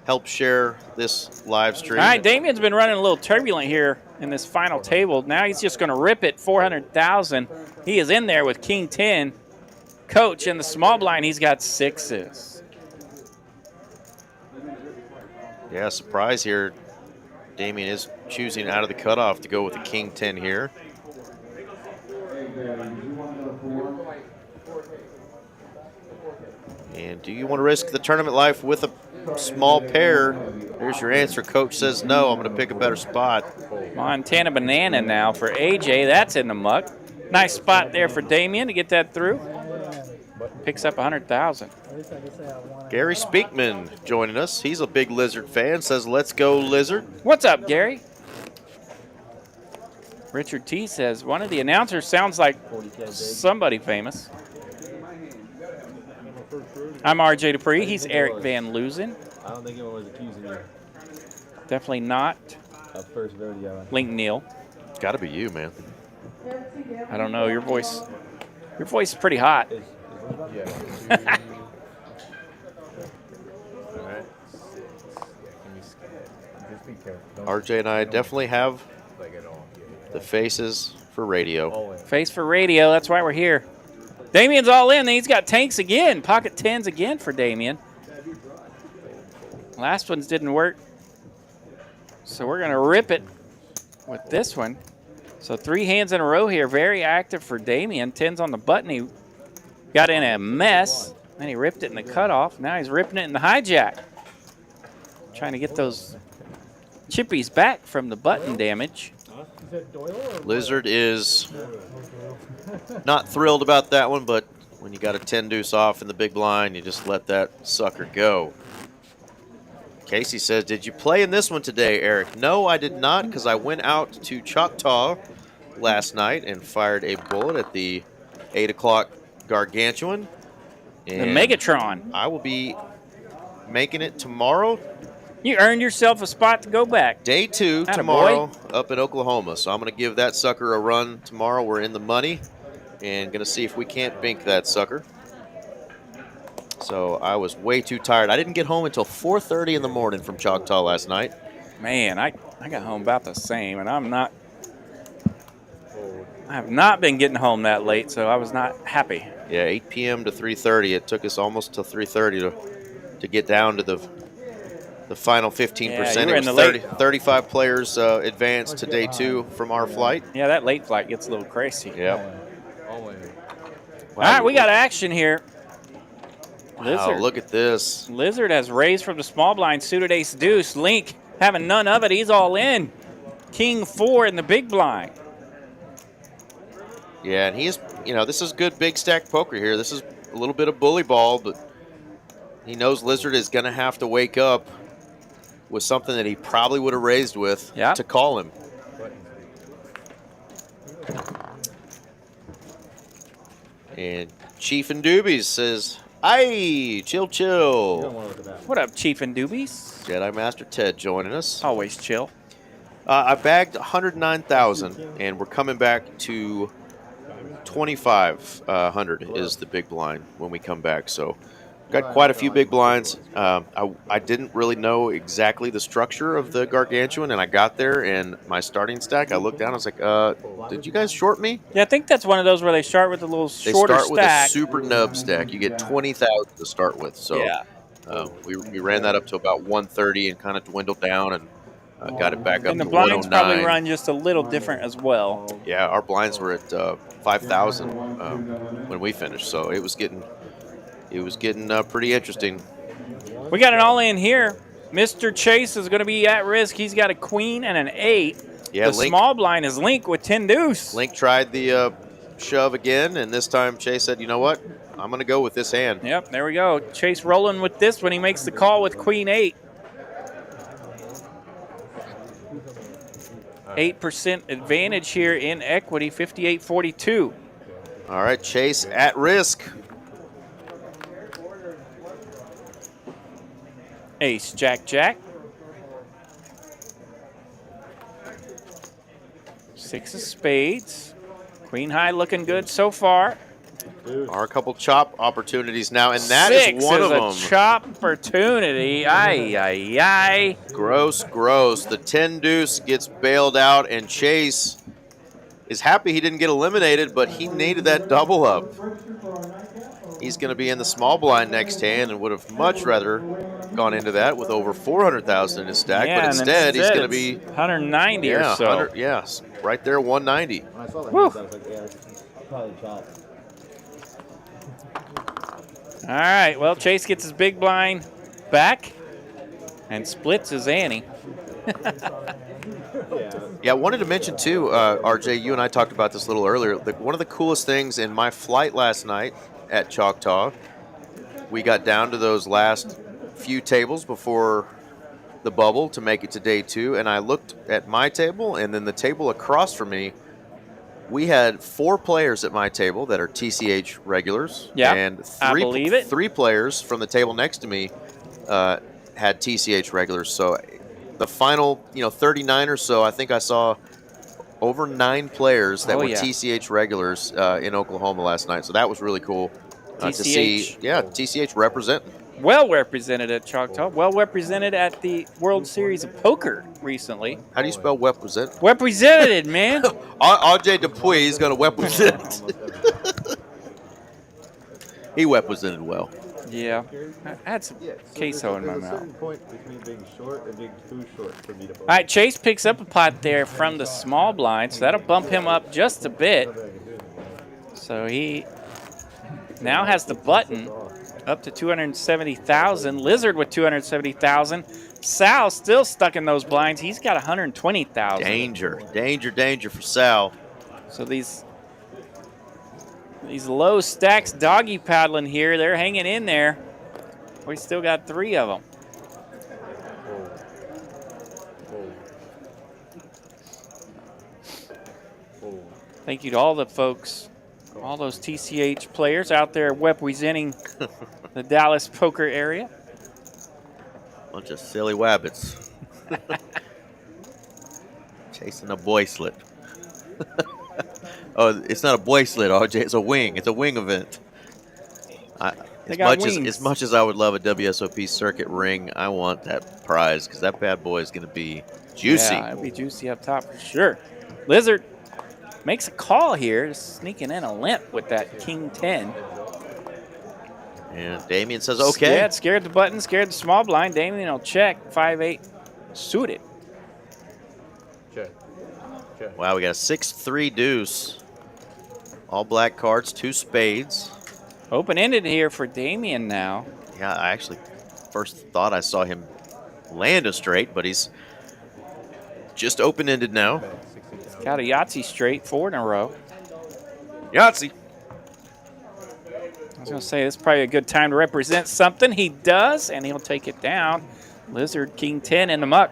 Help share this live stream. All right, Damien's been running a little turbulent here in this final table. Now he's just going to rip it, 400,000. He is in there with King 10. Coach in the small blind, he's got 6s. Yeah, surprise here. Damien is choosing out of the cutoff to go with the King 10 here. And do you want to risk the tournament life with a small pair? Here's your answer. Coach says no. I'm going to pick a better spot. Montana Banana now for AJ. That's in the muck. Nice spot there for Damien to get that through. Picks up 100,000. Gary Speakman joining us. He's a big Lizard fan. Says, let's go, Lizard. What's up, Gary? Richard T says, one of the announcers sounds like somebody famous. I'm RJ Dupree. He's Eric Van Loosen. I don't think anyone was accusing you Definitely not of first rodeo. Link Neal. It's got to be you, man. I don't know. Your voice is pretty hot. Yeah. All right. Just be careful. Don't RJ and I definitely have like at all. the faces for radio. Always. Face for radio. That's why we're here. Damien's all in. He's got tanks again. Pocket 10s again for Damien. Last ones didn't work. So we're going to rip it with this one. So 3 hands in a row here. Very active for Damien. 10s on the button. He got in a mess. Then he ripped it in the cutoff. Now he's ripping it in the hijack. Trying to get those chippies back from the button damage. Lizard is not thrilled about that one, but when you got a 10 deuce off in the big blind, you just let that sucker go. Casey says, did you play in this one today, Eric? No, I did not, because I went out to Choctaw last night and fired a bullet at the 8 o'clock gargantuan. The Megatron. I will be making it tomorrow. You earned yourself a spot to go back. Day 2 Atta tomorrow boy. up in Oklahoma. So I'm going to give that sucker a run tomorrow. We're in the money and going to see if we can't bink that sucker. So I was way too tired. I didn't get home until 4:30 in the morning from Choctaw last night. Man, I got home about the same, and I have not been getting home that late, so I was not happy. Yeah, 8 p.m. to 3:30. It took us almost till 3:30 to get down to the final 15%. Yeah, you were It in was the 35 players advanced to day 2 from our flight. Yeah, that late flight gets a little crazy. Yep. Always. All right, we got action here. Wow, Lizard. look at this. Lizard has raised from the small blind, suited ace deuce. Link having none of it. He's all in. King 4 in the big blind. Yeah, and he's, this is good big stack poker here. This is a little bit of bully ball, but he knows Lizard is going to have to wake up with something that he probably would have raised with to call him. And Chief and Doobies says, aye, chill, chill. What up, Chief and Doobies? Jedi Master Ted joining us. Always chill. I bagged 109,000, and we're coming back to 2,500 is the big blind when we come back. So got quite a few big blinds. I didn't really know exactly the structure of the gargantuan, and I got there, and my starting stack, I looked down, I was like, did you guys short me? Yeah, I think that's one of those where they start with a little shorter stack. They start with a super nub stack. You get 20,000 to start with. So yeah. We ran that up to about 130 and kind of dwindled down and got it back up to 109. And the blinds probably run just a little different as well. Yeah, our blinds were at 5,000 when we finished, so it was getting pretty interesting. We got it all in here. Mr. Chase is going to be at risk. He's got a queen and an 8. Yeah, the small blind is Link with 10 deuce. Link tried the shove again, and this time Chase said, you know what? I'm going to go with this hand. Yep, there we go. Chase rolling with this when he makes the call with queen 8. 8% advantage here in equity, 58.42. All right, Chase at risk. Ace, Jack, Jack. 6 of spades. Queen high looking good so far. Are a couple chop opportunities now, and that is one of them. 6 is a chop opportunity. Ay, ay, ay. Gross, gross. The 10 deuce gets bailed out, and Chase is happy he didn't get eliminated, but he needed that double up. He's going to be in the small blind next hand and would have much rather gone into that with over 400,000 in his stack, Yeah, but instead he's going to be 190 or so. Yes, right there, 190. When I saw the Woo. hands, I was like, yeah, probably chop. All right, well, Chase gets his big blind back and splits his ante. Yeah, I wanted to mention too, RJ, you and I talked about this a little earlier. One of the coolest things in my flight last night at Choctaw, we got down to those last few tables before the bubble to make it to day 2, and I looked at my table and then the table across from me. We had 4 players at my table that are TCH regulars, Yeah, and I believe it. 3 players from the table next to me had TCH regulars. So the final, 39 or so, I think I saw over 9 players that were TCH regulars in Oklahoma last night. So that was really cool to see. Yeah, TCH representing. Well represented at Choctaw. Well represented at the World Series of Poker recently. How do you spell represent? Represented, man. RJ Dupuis is going to represent. He represented well. Yeah. I had some queso in my mouth. Certain point between being short and being too short for me to. All right, Chase picks up a pot there from the small blind, so that'll bump him up just a bit. So he now has the button up to 270,000. Lizard with 270,000. Sal still stuck in those blinds. He's got 120,000. Danger, danger, danger for Sal. So these low stacks doggy paddling here, they're hanging in there. We still got 3 of them. Thank you to all the folks, all those TCH players out there representing the Dallas poker area. Bunch of silly wabbits. Chasing a boycelet. Oh, it's not a boycelet, RJ. It's a wing. It's a wing event. As much as I would love a WSOP circuit ring, I want that prize because that bad boy is going to be juicy. Yeah, it'll be juicy up top for sure. Lizard makes a call here, just sneaking in a limp with that King 10. And Damien says, okay. Yeah, scared the button, scared the small blind. Damien will check. 5-8 suited. Check. Wow, we got a 6-3 deuce. All black cards, 2 spades. Open-ended here for Damien now. Yeah, I actually first thought I saw him land a straight, but he's just open-ended now. He's got a Yahtzee straight, 4 in a row. Yahtzee. I was going to say, this is probably a good time to represent something. He does, and he'll take it down. Lizard, King 10 in the muck.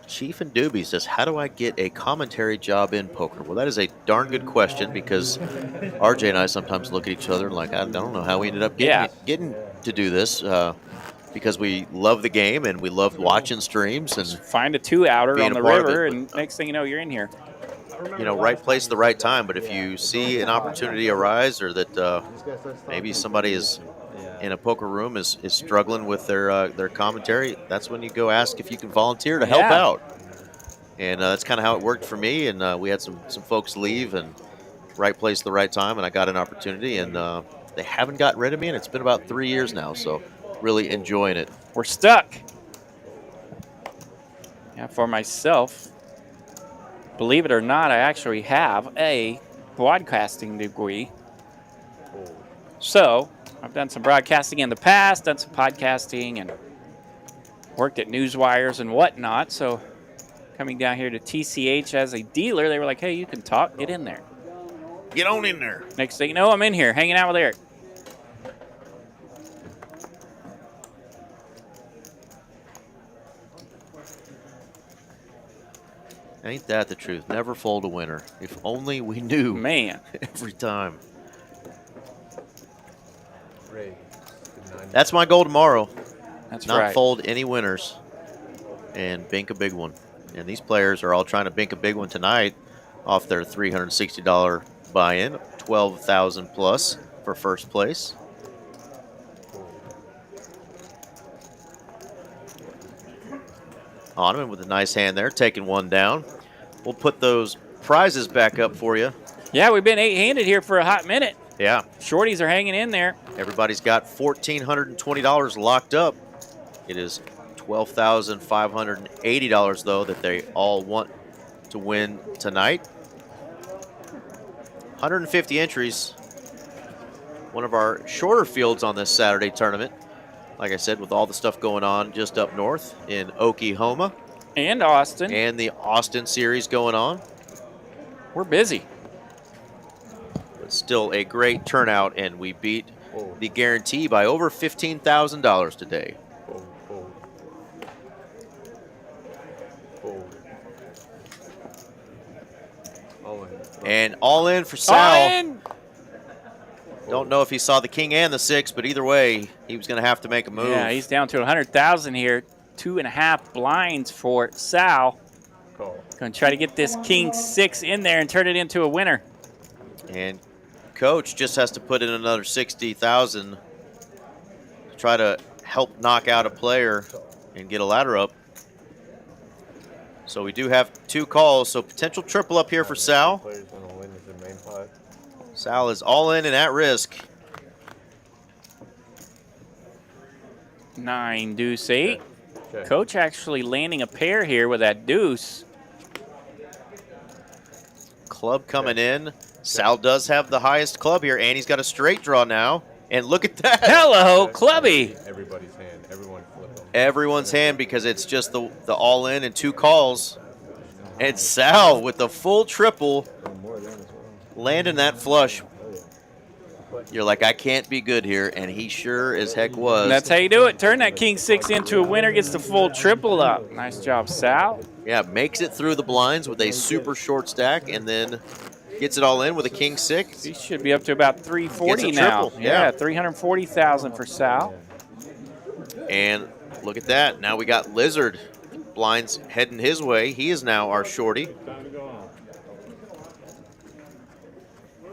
Chief and Doobie says, how do I get a commentary job in poker? Well, that is a darn good question because RJ and I sometimes look at each other and like, I don't know how we ended up getting to do this because we love the game and we love watching streams. And find a 2-outer on the river, and next thing you know, you're in here. Right place at the right time. But if you see an opportunity arise or that maybe somebody is in a poker room is struggling with their commentary, that's when you go ask if you can volunteer to help out. And that's kind of how it worked for me. And we had some folks leave, and right place at the right time, and I got an opportunity. And they haven't gotten rid of me, and it's been about 3 years now. So really enjoying it. We're stuck. Yeah, for myself, believe it or not, I actually have a broadcasting degree. So I've done some broadcasting in the past, done some podcasting, and worked at newswires and whatnot. So coming down here to TCH as a dealer, they were like, hey, you can talk. Get in there. Get on in there. Next thing you know, I'm in here hanging out with Eric. Ain't that the truth? Never fold a winner. If only we knew. Man. Every time. That's my goal tomorrow. That's Not right. fold any winners and bink a big one. And these players are all trying to bink a big one tonight off their $360 buy-in, $12,000 plus for first place. Ottoman with a nice hand there, taking one down. We'll put those prizes back up for you. Yeah, we've been 8-handed here for a hot minute. Yeah. Shorties are hanging in there. Everybody's got $1,420 locked up. It is $12,580, though, that they all want to win tonight. 150 entries. one of our shorter fields on this Saturday tournament. Like I said, with all the stuff going on just up north in Oklahoma. And Austin. And the Austin series going on. We're busy. But still a great turnout, and we beat the guarantee by over $15,000 today. And all in for Sal. All in. Don't know if he saw the king and the 6, but either way, he was going to have to make a move. Yeah, he's down to 100,000 here. 2.5 blinds for Sal. Going to try to get this king 6 in there and turn it into a winner. And Coach just has to put in another 60,000 to try to help knock out a player and get a ladder up. So we do have 2 calls, so potential triple up here for Sal. Sal is all in and at risk. 9, deuce, 8. Coach actually landing a pair here with that deuce. Club coming in. Sal does have the highest club here, and he's got a straight draw now. And look at that. Hello, Clubby. Everybody's hand. Everyone flip them. Everyone's hand, because it's just the all in and 2 calls. And Sal with the full triple, landing that flush. You're like, I can't be good here, and he sure as heck was. That's how you do it. Turn that king 6 into a winner, gets the full triple up. Nice job, Sal. Yeah, makes it through the blinds with a super short stack, and then gets it all in with a king 6. He should be up to about 340 now. Triple, yeah. 340,000 for Sal. And look at that. Now we got Lizard. Blinds heading his way. He is now our shorty.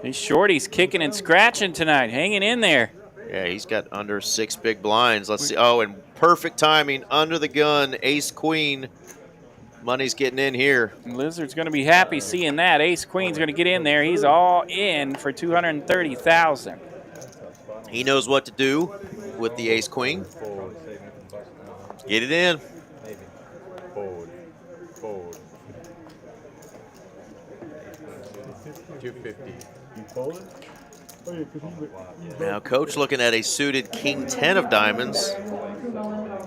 These shorties kicking and scratching tonight, hanging in there. Yeah, he's got under 6 big blinds. Let's see. Oh, and perfect timing under the gun. Ace queen. Money's getting in here. Lizard's going to be happy seeing that. Ace queen's going to get in there. He's all in for 230,000. He knows what to do with the ace queen. Get it in. Fold. 250. Now, Coach looking at a suited king 10 of diamonds.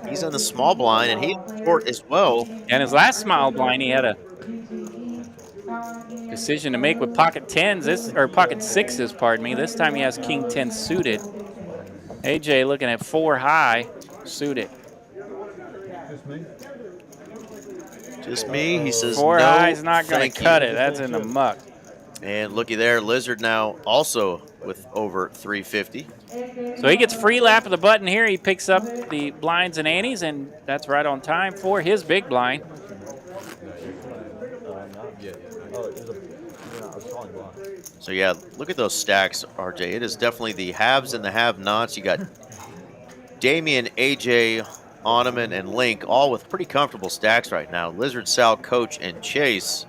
He's in the small blind, and he's short as well. And his last small blind, he had a decision to make with pocket 10s, or pocket 6s, pardon me. This time he has king 10 suited. AJ looking at 4 high suited. Just me, he says 4 no, high's not going thank to cut you. it. That's in the muck. And looky there, Lizard now also with over 350. So he gets free lap of the button here. He picks up the blinds and antes, and that's right on time for his big blind. So yeah, look at those stacks, RJ. It is definitely the haves and the have-nots. You got Damian, AJ, Onaman, and Link, all with pretty comfortable stacks right now. Lizard, Sal, Coach, and Chase.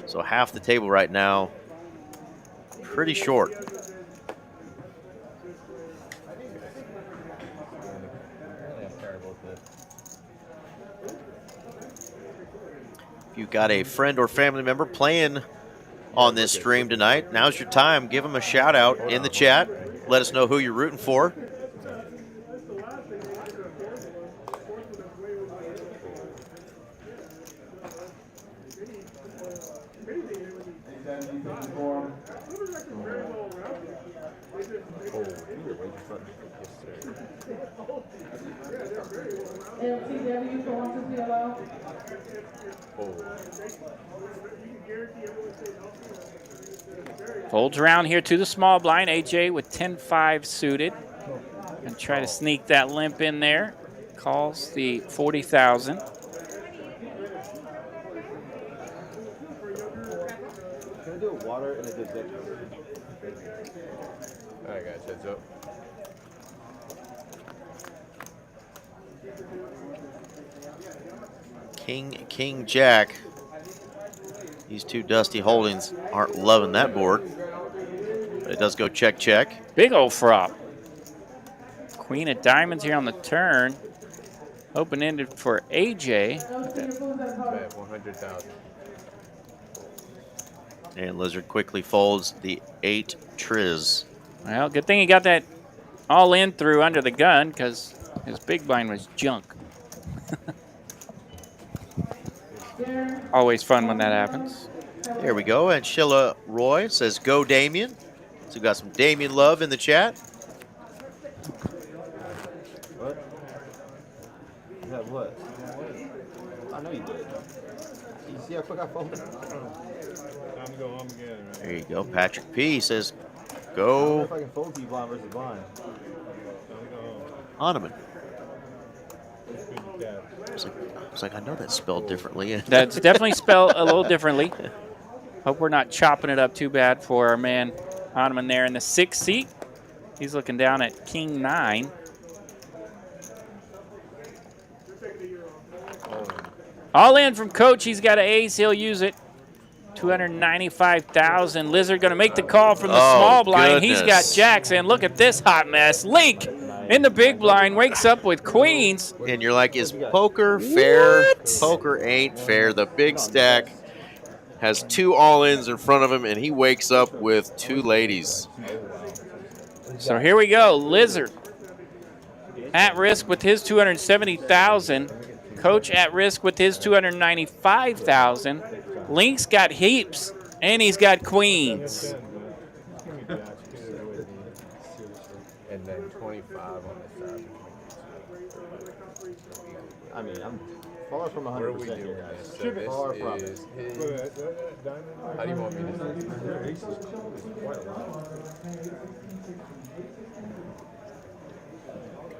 So half the table right now, pretty short. If you've got a friend or family member playing on this stream tonight, now's your time. Give them a shout out in the chat. Let us know who you're rooting for. Folds around here to the small blind. AJ with 10-5 suited. And try to sneak that limp in there. Calls the 40,000. Can I do a water and a dip? All right, guys, heads up. King, Jack. These two dusty holdings aren't loving that board. But it does go check, check. Big old frop. Queen of diamonds here on the turn. Open-ended for AJ. 100,000. And Lizard quickly folds the 8 triz. Well, good thing he got that all in through under the gun because his big blind was junk. Always fun when that happens. There we go. And Sheila Roy says, go Damien. So we got some Damien love in the chat. What? Is that what? I know you did. You see how quick I folded? Time to go home again, right? There you go. Patrick P says, I don't know go if I can fold to you blind versus blind. Time to go home. Hahnemann. It's good to catch. I was like, I know that's spelled differently. That's definitely spelled a little differently. Hope we're not chopping it up too bad for our man Hahnemann there in the 6th seat. He's looking down at King 9. All in from Coach. He's got an ace. He'll use it. 295,000. Lizard going to make the call from the small blind. Goodness. He's got jacks. And look at this hot mess. Link in the big blind wakes up with queens. And you're like, is poker fair? What? Poker ain't fair. The big stack has 2 all-ins in front of him, and he wakes up with 2 ladies. So here we go. Lizard at risk with his 270,000. Coach at risk with his 295,000. Link's got heaps, and he's got queens. And then 25 on the side. I mean, I'm far from 100% here, guys. So this Far from it. is his. How do you want me to do this?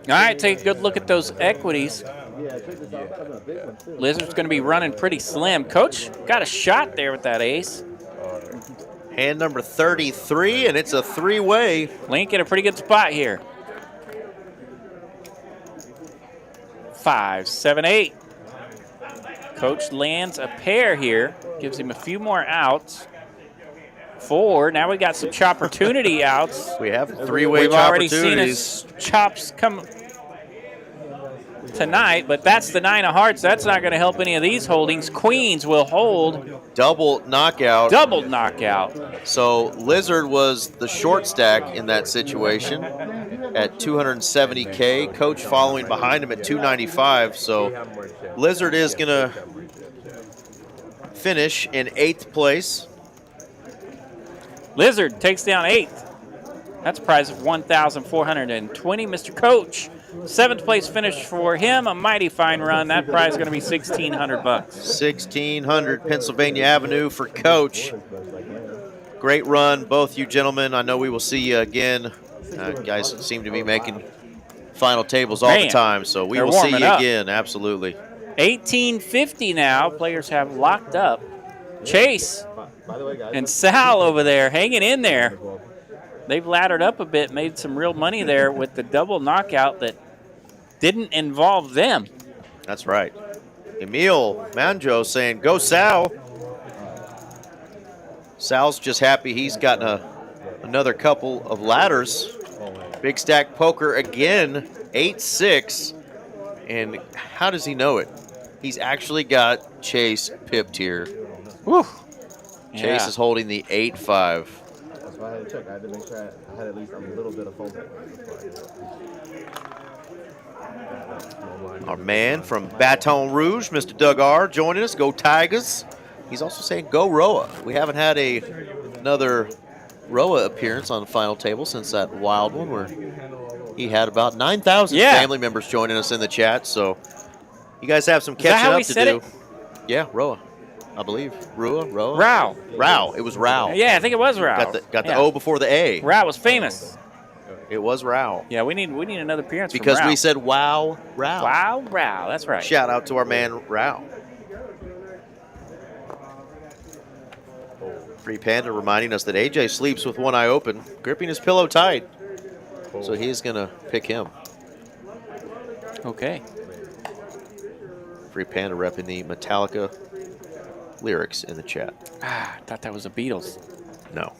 All right, take a good look at those equities. Yeah, check this out. That was a big one, too. Lizard's going to be running pretty slim. Coach got a shot there with that ace. Hand number 33, and it's a 3-way. Link in a pretty good spot here. 5, 7, 8. Coach lands a pair here. Gives him a few more outs. 4. Now we got some chopportunity outs. We have 3-way We've already seen opportunities. his chops come tonight, but that's the 9 of hearts. That's not going to help any of these holdings. Queens will hold. Double knockout. Double knockout. So Lizard was the short stack in that situation at 270K. Coach following behind him at 295. So Lizard is going to finish in 8th place. Lizard takes down 8th. That's a prize of 1,420. Mr. Coach, 7th place finish for him. A mighty fine run. That prize is going to be $1,600. 1,600 Pennsylvania Avenue for Coach. Great run, both you gentlemen. I know we will see you again. Guys seem to be making final tables all the time, so we They're will see warming you up. again. Absolutely. 1850 now. Players have locked up. Chase By the way, guys, and Sal over there hanging in there. They've laddered up a bit, made some real money there with the double knockout that didn't involve them. That's right. Emil Manjo saying, go Sal. Sal's just happy he's gotten another couple of ladders. Big stack poker again, 8-6. And how does he know it? He's actually got Chase pipped here. Whew. Chase is holding the 8-5. that's why I had to check. I had to make sure I had at least a little bit of folding. Our man from Baton Rouge, Mr. Doug R., joining us. Go Tigers. He's also saying go Roa. We haven't had another Roa appearance on the final table since that wild one where he had about 9,000 family members joining us in the chat. So you guys have some catching up to do. Yeah, Roa, I believe. Roa. Rao. It was Rao. Yeah, I think it was Rao. Got the O before the A. Rao was famous. It was Rao. Yeah, we need another appearance Because from Rao. we said wow, Rao. Wow, Rao. That's right. Shout out to our man Rao. Free Panda reminding us that AJ sleeps with one eye open, gripping his pillow tight. So he's going to pick him. Okay. Free Panda repping the Metallica lyrics in the chat. Ah, I thought that was the Beatles. No.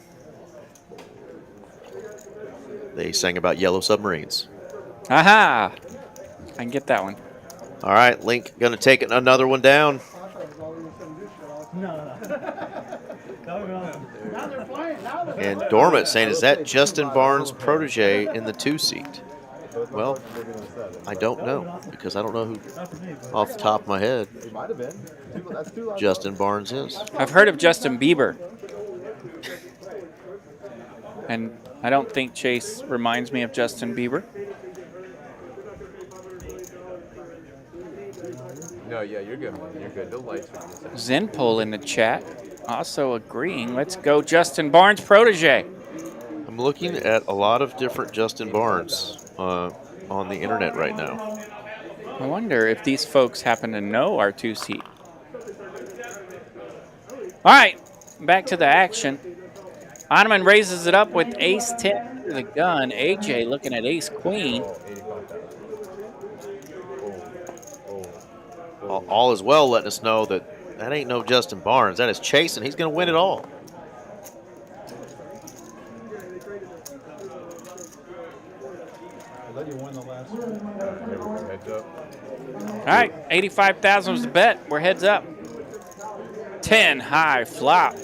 They sang about yellow submarines. Aha! I can get that one. All right, Link going to take another one down. And Dormant saying, is that Justin Barnes' protege in the 2-seat? Well, I don't know, because I don't know who, off the top of my head, It might have been. That's 2 lots. Justin Barnes is. I've heard of Justin Bieber. And I don't think Chase reminds me of Justin Bieber. No, yeah, you're good, man. You're good. The lights are just Zenpol in the chat also agreeing. Let's go Justin Barnes protege. I'm looking at a lot of different Justin Barnes on the internet right now. I wonder if these folks happen to know our 2-seat. All right, back to the action. Ottoman raises it up with ace-10 under the gun. AJ looking at ace-queen. All is well letting us know that that ain't no Justin Barnes. That is Chase, and he's going to win it all. I let you win the last one. heads up. All right, 85,000 was the bet. We're heads up. 10 high flop.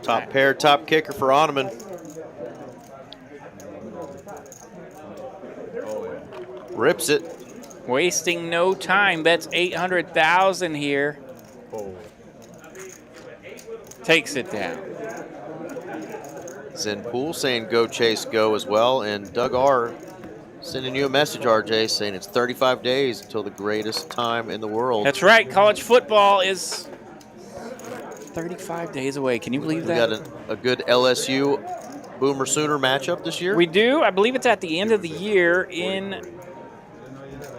Top pair, top kicker for Ottoman. Rips it. Wasting no time. Bets 800,000 here. Takes it down. Zenpool saying go Chase go as well, and Doug R sending you a message, RJ, saying it's 35 days until the greatest time in the world. That's right. College football is 35 days away. Can you believe We that? got a good LSU Boomer Sooner matchup this year. We do. I believe it's at the end of the year in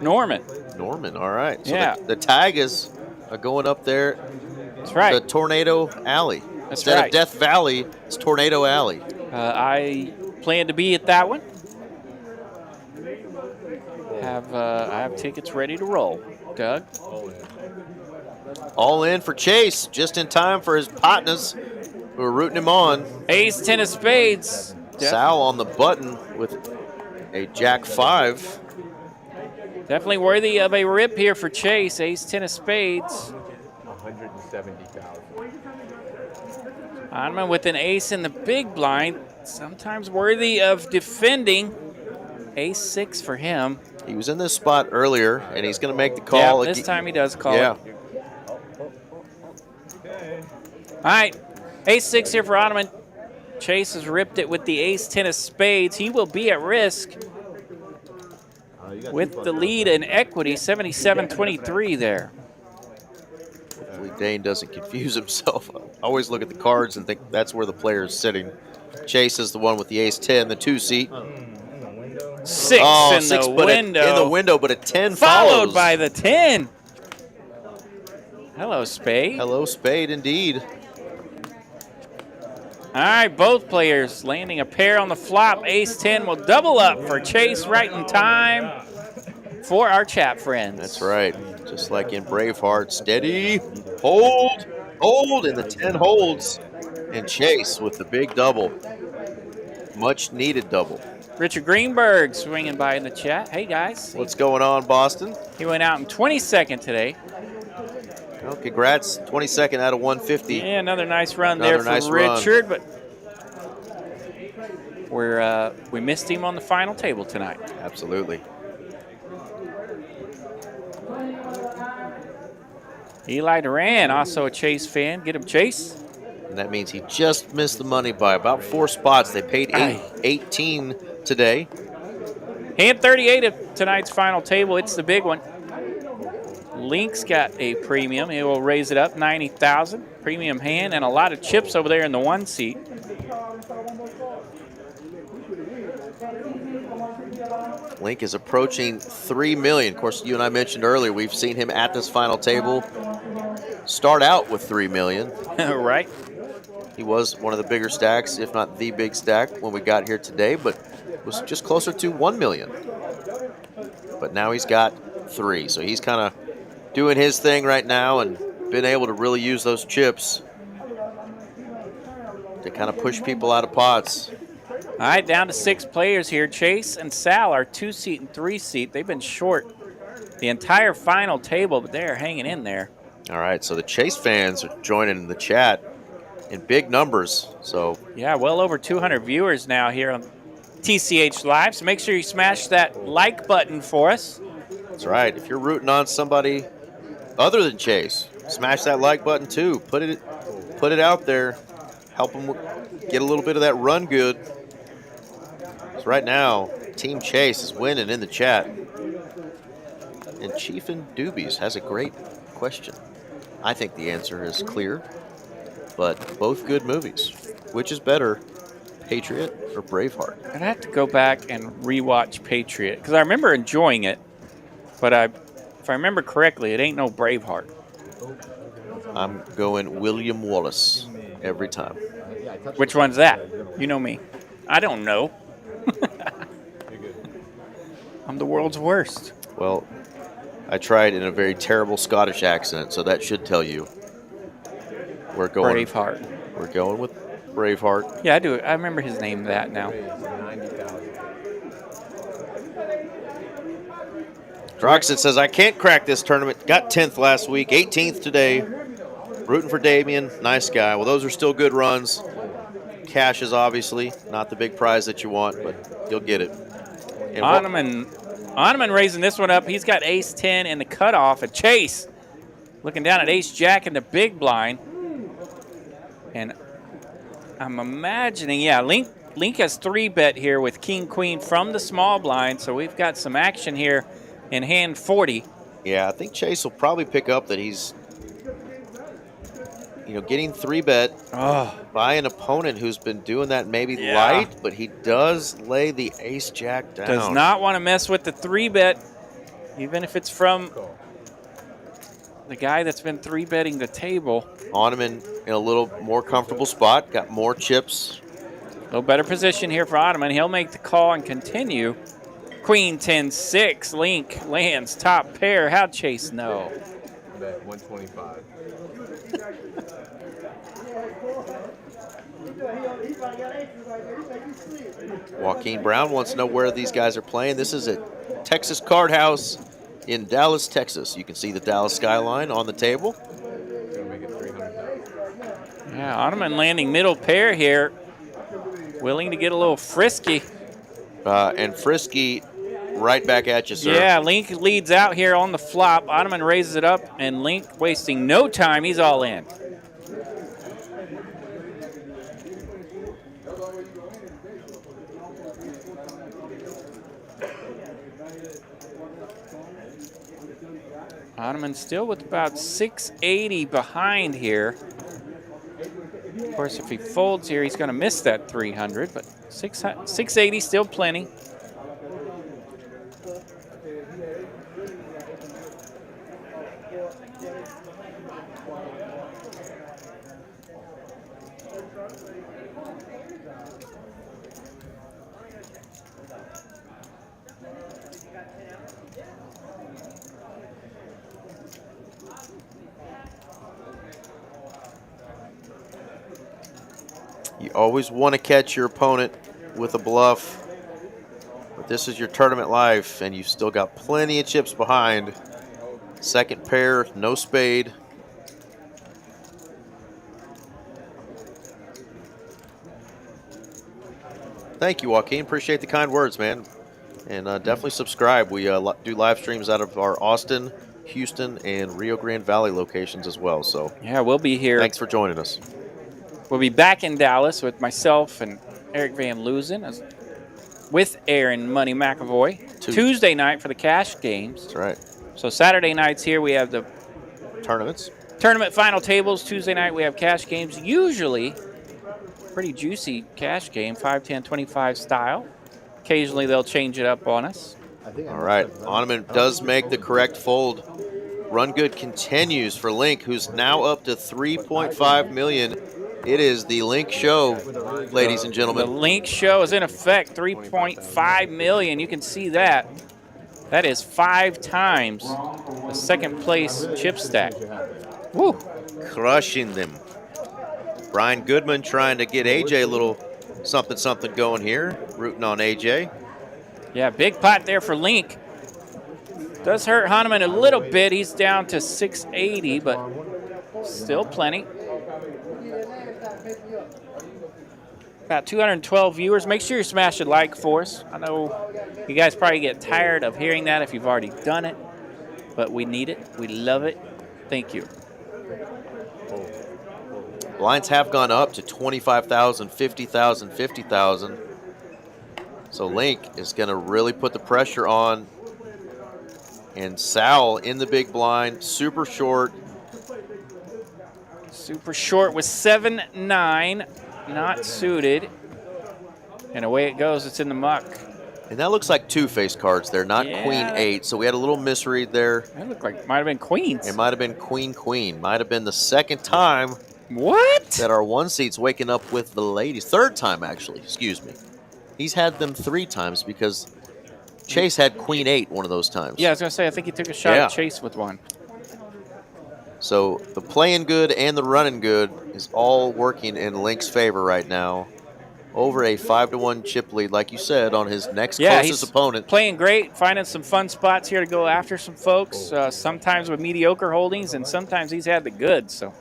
Norman. Norman, all right. So Yeah. the tag is going up there. That's right. The Tornado Alley. That's Instead right. of Death Valley, it's Tornado Alley. I plan to be at that one. I have tickets ready to roll. Doug? All in for Chase, just in time for his partners who are rooting him on. Ace, 10 of spades. Sal on the button with a Jack 5. Definitely worthy of a rip here for Chase. Ace, 10 of spades. 170,000. Ottoman with an ace in the big blind. Sometimes worthy of defending. Ace 6 for him. He was in this spot earlier, and he's going to make the call. Yeah, this time he does call yeah. it. All right, ace 6 here for Ottoman. Chase has ripped it with the ace 10 of spades. He will be at risk with the lead in equity, 77-23 there. Hopefully Dane doesn't confuse himself. I always look at the cards and think that's where the player is sitting. Chase is the one with the ace 10, the 2-seat. 6 Oh, in 6 the but window. in the window, but a 10 Followed follows. by the 10. Hello, Spade. Hello, Spade, indeed. All right, both players landing a pair on the flop. Ace 10 will double up for Chase right in time for our chat friends. That's right. Just like in Braveheart, steady, hold, and the 10 holds. And Chase with the big double. Much needed double. Richard Greenberg swinging by in the chat. Hey, guys. What's going on, Boston? He went out in 22nd today. Well, congrats, 22nd out of 150. Yeah, another nice run Another there for nice run. Richard, but we missed him on the final table tonight. Absolutely. Eli Duran, also a Chase fan. Get him, Chase. And that means he just missed the money by about 4 spots. They paid 18 today. Hand 38 of tonight's final table. It's the big one. Link's got a premium. He will raise it up, 90,000. Premium hand and a lot of chips over there in the 1 seat. Link is approaching 3 million. Of course, you and I mentioned earlier, we've seen him at this final table start out with 3 million. Right. He was one of the bigger stacks, if not the big stack when we got here today, but was just closer to 1 million. But now he's got 3, so he's kind of doing his thing right now and been able to really use those chips to kind of push people out of pots. All right, down to 6 players here. Chase and Sal are 2 seat and 3 seat. They've been short the entire final table, but they're hanging in there. All right, so the Chase fans are joining in the chat. in big numbers. So yeah, well over 200 viewers now here on TCH Live. So make sure you smash that like button for us. that's right. If you're rooting on somebody other than Chase, smash that like button too. Put it out there. Help them get a little bit of that run good. So right now, Team Chase is winning in the chat. And Chief and Doobies has a great question. I think the answer is clear, but both good movies. Which is better, Patriot or Braveheart? I'd have to go back and rewatch Patriot because I remember enjoying it, but if I remember correctly, it ain't no Braveheart. I'm going William Wallace every time. Which one's that? You know me. I don't know. I'm the world's worst. Well, I tried in a very terrible Scottish accent, so that should tell you. We're going Braveheart. We're going with Braveheart. Yeah, I do. I remember his name that now. 90,000. Droxit says, I can't crack this tournament. Got 10th last week, 18th today. Rooting for Damien. Nice guy. Well, those are still good runs. Cash is obviously not the big prize that you want, but you'll get it. And Onaman raising this one up. He's got ace 10 in the cutoff. And Chase looking down at ace jack in the big blind. And I'm imagining, yeah, Link has 3-bet here with king queen from the small blind. So we've got some action here in hand 40. Yeah, I think Chase will probably pick up that he's, getting 3-bet by an opponent who's been doing that maybe light, but he does lay the ace jack down. Does not want to mess with the 3-bet, even if it's from the guy that's been 3-betting the table. Onaman in a little more comfortable spot, got more chips. A little better position here for Onaman. He'll make the call and continue. Queen 10-6, Link lands top pair. How'd Chase know? Bet 125. Joaquin Brown wants to know where these guys are playing. This is at Texas Card House in Dallas, Texas. You can see the Dallas skyline on the table. Gonna make it 300,000. Yeah, Onaman landing middle pair here. Willing to get a little frisky. And Frisky right back at you, sir. Yeah, Link leads out here on the flop. Onaman raises it up, and Link wasting no time. He's all in. Onaman still with about 680 behind here. Of course, if he folds here, he's going to miss that 300, but 680 still plenty. You always want to catch your opponent with a bluff. But this is your tournament life, and you've still got plenty of chips behind. Second pair, no spade. Thank you, Joaquin. Appreciate the kind words, man. And definitely subscribe. We do live streams out of our Austin, Houston, and Rio Grande Valley locations as well. So yeah, we'll be here. Thanks for joining us. We'll be back in Dallas with myself and Eric Van Loozen with Aaron Money McAvoy. Tuesday night for the cash games. That's right. So Saturday nights here we have the tournament final tables. Tuesday night we have cash games. Usually pretty juicy cash game, 5, 10, 25 style. Occasionally they'll change it up on us. All right. Onaman does make the correct fold. Run good continues for Link, who's now up to 3.5 million. It is the Link Show, ladies and gentlemen. The Link Show is in effect, 3.5 million. You can see that. That is 5 times the second place chip stack. Woo! Crushing them. Brian Goodman trying to get AJ a little something going here. Rooting on AJ. Yeah, big pot there for Link. Does hurt Onaman a little bit. He's down to 680, but still plenty. About 212 viewers. Make sure you smash a like for us. I know you guys probably get tired of hearing that if you've already done it, but we need it. We love it. Thank you. Blinds have gone up to 25,000, 50,000, 50,000. So Link is going to really put the pressure on. And Sal in the big blind, super short. Super short with 7-9, not suited. And away it goes. It's in the muck. And that looks like two-face cards there, not Yeah. Queen 8. So we had a little misread there. That looked like might have been queens. It might have been Queen Queen. Might have been the second time What? that our one seat's waking up with the ladies. Third time, actually. Excuse me. He's had them 3 times because Chase had Queen 8 one of those times. Yeah, I was going to say, I think he took a shot at Chase with one. So the playing good and the running good is all working in Link's favor right now. Over a 5-1 chip lead, like you said, on his next closest opponent. Playing great, finding some fun spots here to go after some folks, sometimes with mediocre holdings, and sometimes he's had the goods. So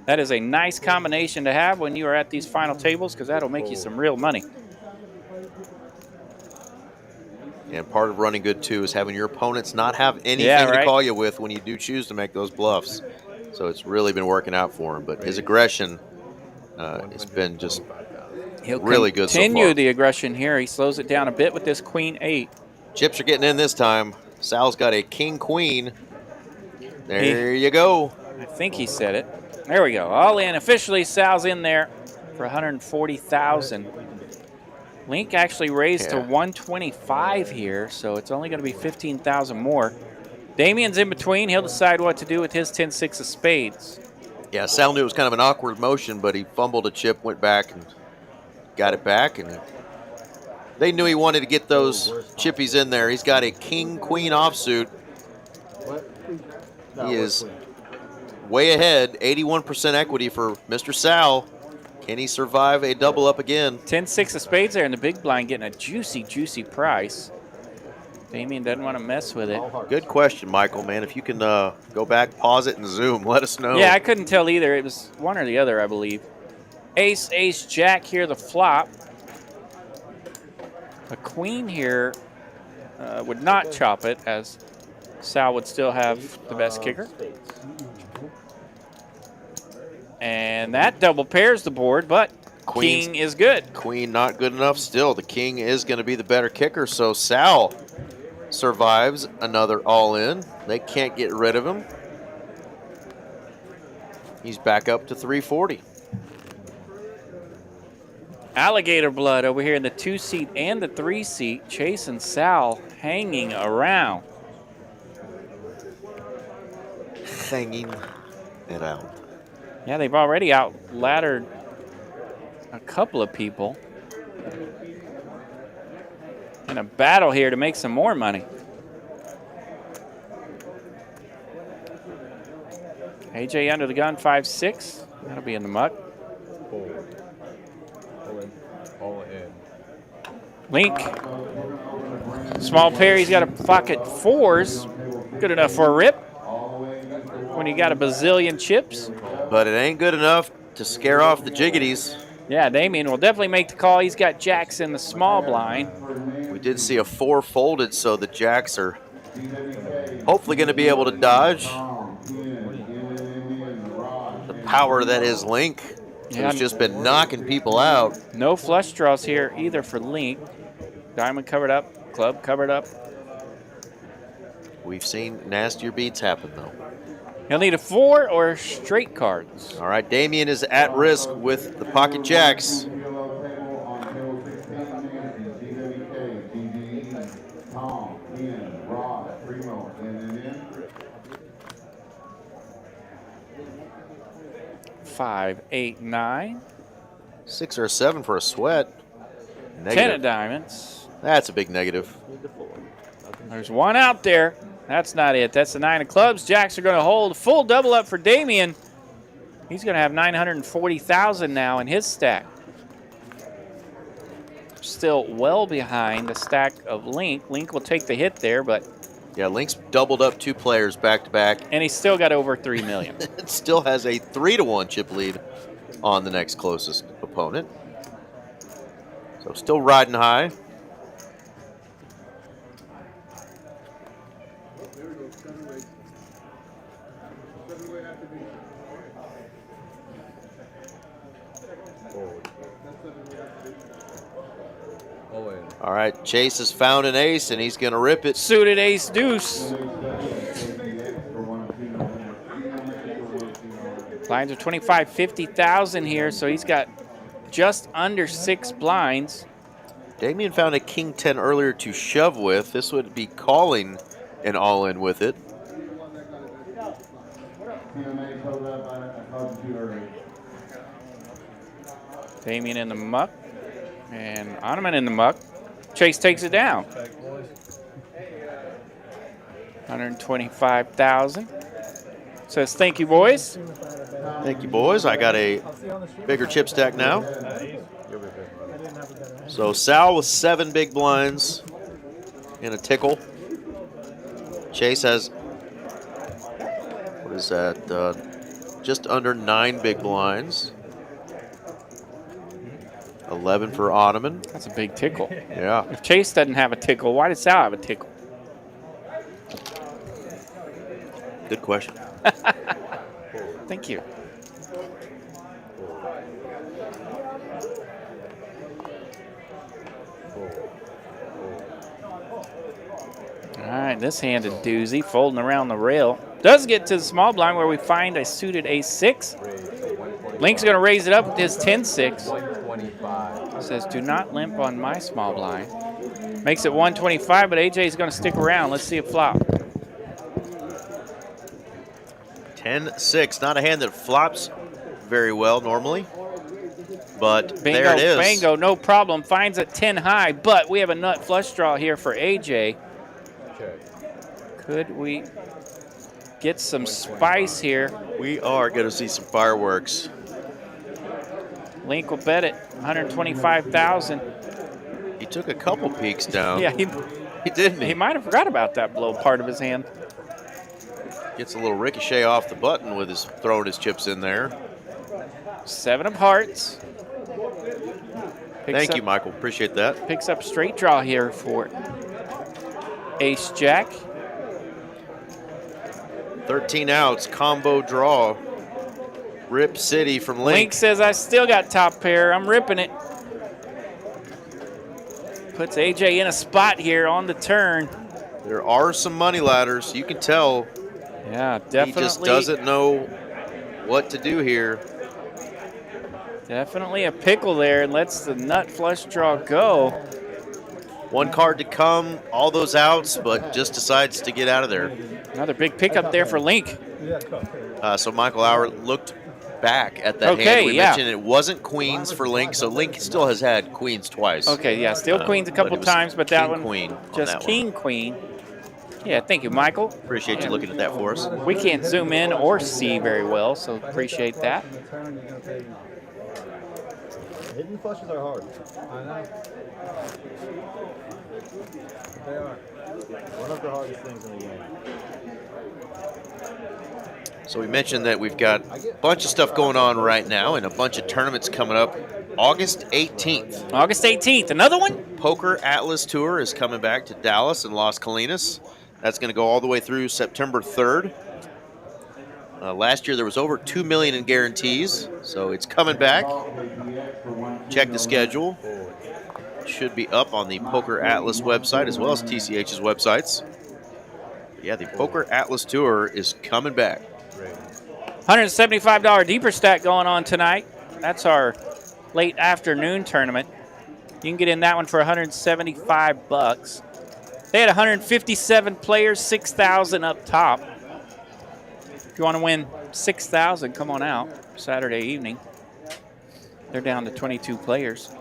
that is a nice combination to have when you are at these final tables, because that'll make you some real money. And part of running good, too, is having your opponents not have anything to call you with when you do choose to make those bluffs. So it's really been working out for him. But his aggression has been just really good so far. Continue the aggression here. He slows it down a bit with this Queen 8. Chips are getting in this time. Sal's got a King Queen. There you go. I think he said it. There we go. All in. Officially, Sal's in there for 140,000. Link actually raised to 125 here, so it's only going to be 15,000 more. Damien's in between. He'll decide what to do with his 10-6 of spades. Yeah, Sal knew it was kind of an awkward motion, but he fumbled a chip, went back, and got it back. And they knew he wanted to get those chippies in there. He's got a King-Queen offsuit. He is way ahead, 81% equity for Mr. Sal. Can he survive a double up again? 10-6 of spades there in the big blind, getting a juicy, juicy price. Damien doesn't want to mess with it. Good question, Michael, man. If you can go back, pause it, and zoom, let us know. Yeah, I couldn't tell either. It was one or the other, I believe. Ace, ace, jack here, the flop. A queen here would not chop it, as Sal would still have the best kicker. And that double pairs the board, but King is good. Queen not good enough still. The king is going to be the better kicker, so Sal survives another all-in. They can't get rid of him. He's back up to 340. Alligator blood over here in the 2-seat and the 3-seat. Chase and Sal hanging around. Hanging it out. Yeah, they've already out-laddered a couple of people. In a battle here to make some more money. AJ under the gun, 5-6. That'll be in the muck. All in. Link. Small pair, he's got a pocket 4s. Good enough for a rip. When you got a bazillion chips. But it ain't good enough to scare off the jiggities. Yeah, Damien will definitely make the call. He's got jacks in the small blind. We did see a 4 folded, so the jacks are hopefully going to be able to dodge the power that is Link. Who's just been knocking people out. No flush draws here either for Link. Diamond covered up, club covered up. We've seen nastier beats happen, though. He'll need a 4 or straight cards. All right, Damien is at risk with the pocket jacks. Five, 8, 9. 6 or a 7 for a sweat. Negative. 10 of diamonds. That's a big negative. There's one out there. That's not it. That's the 9 of clubs. Jacks are going to hold. Full double up for Damien. He's going to have 940,000 now in his stack. Still well behind the stack of Link. Link will take the hit there, but... Yeah, Link's doubled up 2 players back to back. And he's still got over 3 million. It still has a 3-1 chip lead on the next closest opponent. So still riding high. All right, Chase has found an ace, and he's going to rip it. Suited ace deuce. Blinds are 25, 50,000 here, so he's got just under 6 blinds. Damien found a king 10 earlier to shove with. This would be calling an all-in with it. Damien in the muck, and Ottoman in the muck. Chase takes it down. 125,000. Says thank you, boys. Thank you, boys. I got a bigger chip stack now. So Sal with 7 big blinds and a tickle. Chase has, what is that? Just under 9 big blinds. 11 for Ottoman. That's a big tickle. Yeah. If Chase doesn't have a tickle, why does Sal have a tickle? Good question. Thank you. All right, this hand a doozy, folding around the rail. Does get to the small blind where we find a suited ace-6. Link's going to raise it up with his 10-6. Says, do not limp on my small blind. Makes it 125, but AJ's going to stick around. Let's see it flop. 10-6. Not a hand that flops very well normally, but Bingo, there it is. Bingo, no problem. Finds a 10 high, but we have a nut flush draw here for AJ. Could we get some spice here? We are going to see some fireworks. Link will bet it, 125,000. He took a couple peeks down. Yeah, he didn't. he might have forgot about that little part of his hand. Gets a little ricochet off the button with his throwing his chips in there. 7 of hearts. Thank you, Michael. Appreciate that. Picks up straight draw here for Ace Jack. 13 outs, combo draw. Rip City from Link. Link says, I still got top pair. I'm ripping it. Puts AJ in a spot here on the turn. There are some money ladders. You can tell. Yeah, definitely. He just doesn't know what to do here. Definitely a pickle there, and lets the nut flush draw go. 1 card to come, all those outs, but just decides to get out of there. Another big pickup there for Link. So Michael Auer looked back at that hand. We mentioned it wasn't queens for Link, so Link still has had queens twice. Okay, yeah, still queens a couple times, but that one, queen just king, queen. Yeah, thank you, Michael. Appreciate you looking at that for us. We can't zoom in or see very well, so appreciate that. Hidden flushes are hard. I know. They are. One of the hardest things in the game. So we mentioned that we've got a bunch of stuff going on right now and a bunch of tournaments coming up. August 18th. August 18th, another one? Poker Atlas Tour is coming back to Dallas and Las Colinas. That's going to go all the way through September 3rd. Last year there was over $2 million in guarantees, so it's coming back. Check the schedule. It should be up on the Poker Atlas website as well as TCH's websites. But yeah, the Poker Atlas Tour is coming back. $175 deeper stack going on tonight. That's our late afternoon tournament. You can get in that one for $175. They had 157 players, 6,000 up top. If you want to win 6,000, come on out Saturday evening. They're down to 22 players.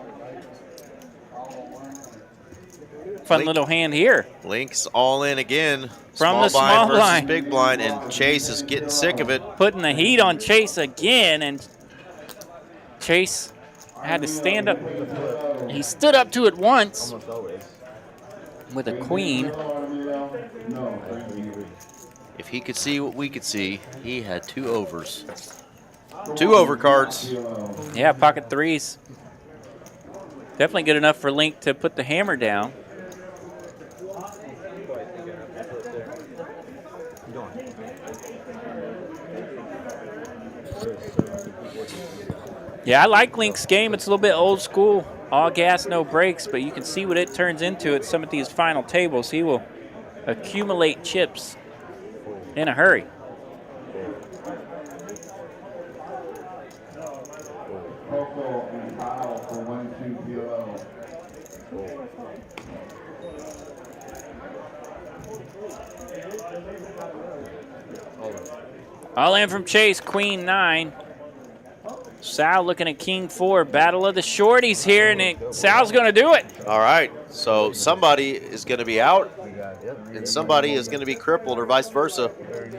Fun little hand here. Link's all in again. From the small versus blind. Big blind, and Chase is getting sick of it. Putting the heat on Chase again, and Chase had to stand up. He stood up to it once with a queen. If he could see what we could see, he had 2 overs. 2 overcards. Yeah, pocket threes. Definitely good enough for Link to put the hammer down. Yeah, I like Link's game. It's a little bit old school. All gas, no brakes, but you can see what it turns into at some of these final tables. He will accumulate chips in a hurry. All in from Chase, Queen 9. Sal looking at King 4. Battle of the shorties here, and Sal's going to do it. All right, so somebody is going to be out, and somebody is going to be crippled, or vice versa.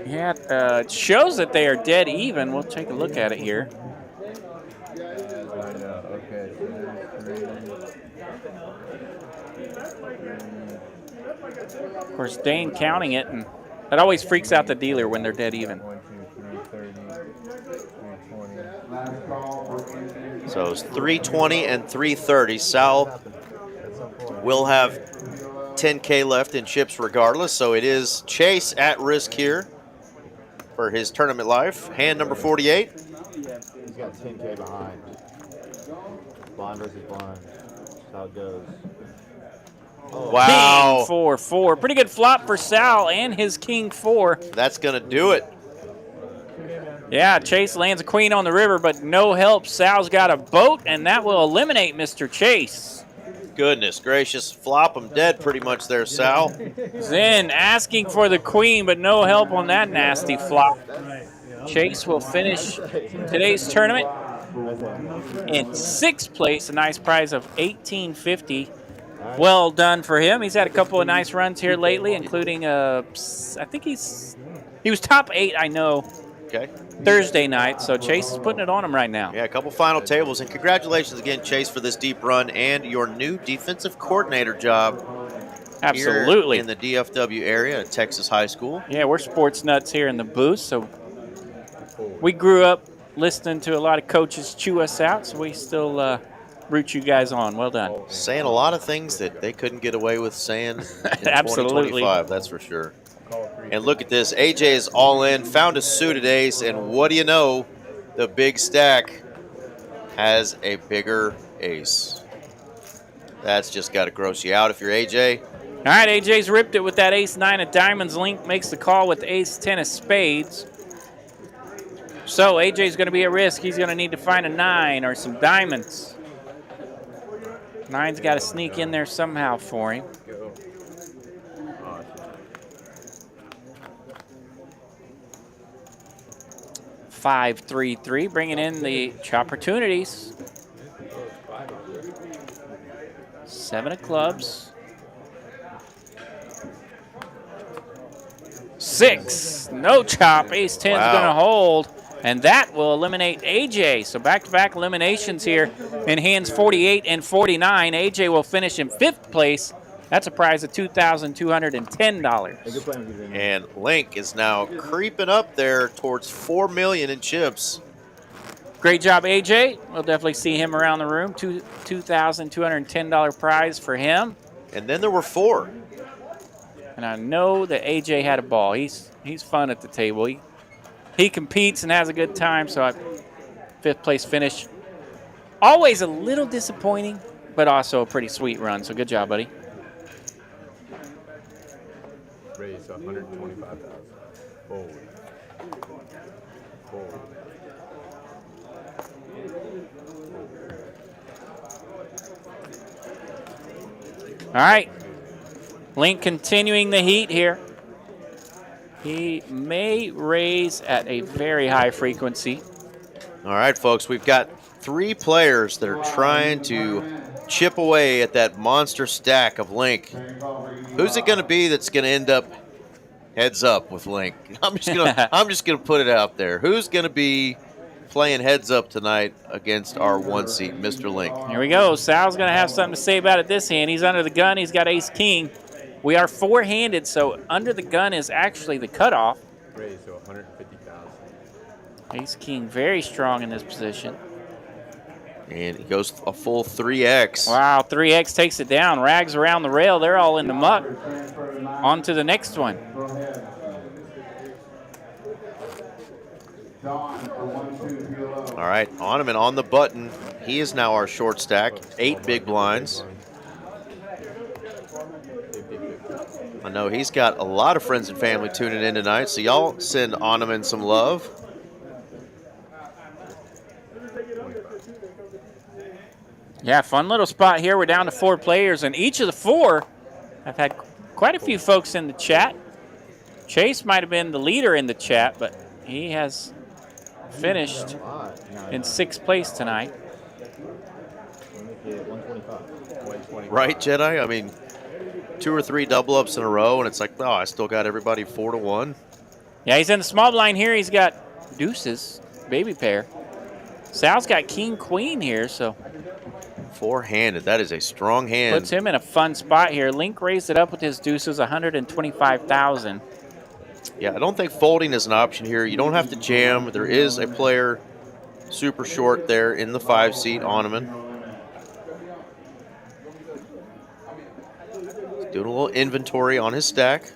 Yeah, it shows that they are dead even. We'll take a look at it here. Of course, Dane counting it, and that always freaks out the dealer when they're dead even. So it's 320 and 330. Sal will have 10K left in chips regardless, so it is Chase at risk here for his tournament life. Hand number 48. He's got 10K behind. Blind versus blind. That's how it goes. Wow. King 4-4. Pretty good flop for Sal and his King 4. That's going to do it. Yeah, Chase lands a queen on the river, but no help. Sal's got a boat, and that will eliminate Mr. Chase. Goodness gracious. Flop him dead pretty much there, Sal. Zen asking for the queen, but no help on that nasty flop. Chase will finish today's tournament in 6th place, a nice prize of $18.50. Well done for him. He's had a couple of nice runs here lately, including I think he was top 8, I know. Okay. Thursday night, so Chase is putting it on him right now. Yeah, a couple final tables, and congratulations again, Chase, for this deep run and your new defensive coordinator job. Absolutely. Here in the DFW area at Texas High School. Yeah, we're sports nuts here in the booth, so we grew up listening to a lot of coaches chew us out, so we still root you guys on. Well done. Saying a lot of things that they couldn't get away with saying in Absolutely. 2025, that's for sure. And look at this. AJ is all in, found a suited ace, and what do you know? The big stack has a bigger ace. That's just got to gross you out if you're AJ. All right, AJ's ripped it with that ace-9 of diamonds. Link makes the call with ace-10 of spades. So AJ's going to be at risk. He's going to need to find a 9 or some diamonds. 9's got to sneak in there somehow for him. 5-3-3, bringing in the opportunities. 7 of clubs. 6, no chop. Ace 10's going to hold, and that will eliminate AJ. So back-to-back eliminations here in hands 48 and 49. AJ will finish in 5th place. That's a prize of $2,210. And Link is now creeping up there towards $4 million in chips. Great job, AJ. We'll definitely see him around the room. $2,210 prize for him. And then there were 4. And I know that AJ had a ball. He's fun at the table. He competes and has a good time, so 5th place finish. Always a little disappointing, but also a pretty sweet run. So good job, buddy. Raise 125,000. Fold. Fold. All right. Link continuing the heat here. He may raise at a very high frequency. All right, folks, we've got 3 players that are trying to chip away at that monster stack of Link. Who's it going to be that's going to end up heads up with Link? I'm just going to put it out there. Who's going to be playing heads up tonight against our 1 seed, Mr. Link? Here we go. Sal's going to have something to say about it this hand. He's under the gun. He's got ace-king. We are 4-handed, so under the gun is actually the cutoff. Raise to 150,000. Ace king very strong in this position. And he goes a full 3X. Wow, 3X takes it down. Rags around the rail. They're all in the muck. On to the next one. All right, Oneman on the button. He is now our short stack. 8 big blinds. I know he's got a lot of friends and family tuning in tonight, so y'all send Oneman some love. Yeah, fun little spot here. We're down to 4 players, and each of the 4 have had quite a few folks in the chat. Chase might have been the leader in the chat, but he has finished in 6th place tonight. Right, Jedi? I mean, 2 or 3 double ups in a row, and it's like, oh, I still got everybody 4-1. Yeah, he's in the small blind here. He's got deuces, baby pair. Sal's got king, queen here, so. 4-handed, that is a strong hand. Puts him in a fun spot here. Link raised it up with his deuces, 125,000. Yeah, I don't think folding is an option here. You don't have to jam. There is a player super short there in the 5-seat, Oneman. Doing a little inventory on his stack.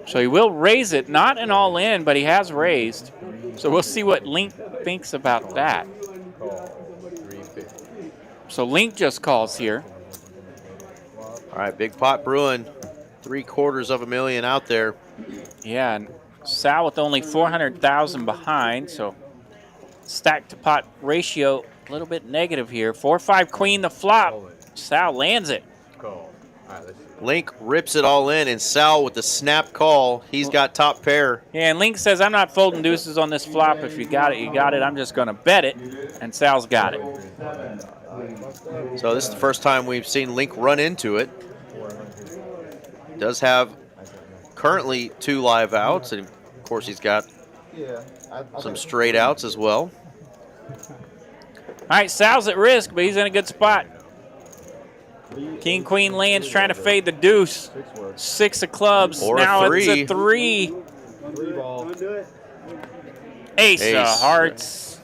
So he will raise it, not an all-in, but he has raised. So we'll see what Link thinks about that. So Link just calls here. All right, big pot brewing. 750,000 out there. Yeah, and Sal with only 400,000 behind, so stack to pot ratio a little bit negative here. 4-5 queen the flop. Sal lands it. Link rips it all in, and Sal with the snap call. He's got top pair. Yeah, and Link says, I'm not folding deuces on this flop. If you got it, you got it. I'm just going to bet it, and Sal's got it. So this is the first time we've seen Link run into it. Does have currently 2 live outs, and of course he's got some straight outs as well. All right, Sal's at risk, but he's in a good spot. King, queen lands, trying to fade the deuce. 6 of clubs. Or now a 3. it's a 3. Ace of hearts.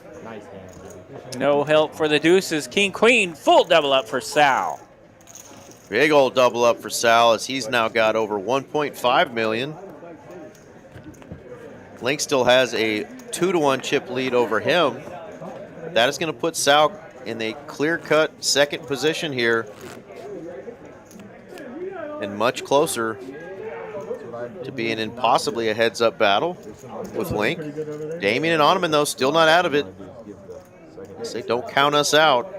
No help for the deuces. King, queen, full double up for Sal. Big old double up for Sal as he's now got over 1.5 million. Link still has a 2-1 chip lead over him. That is going to put Sal in a clear-cut second position here and much closer to being in possibly a heads-up battle with Link. Damien and Oneman, though, still not out of it. Say, don't count us out.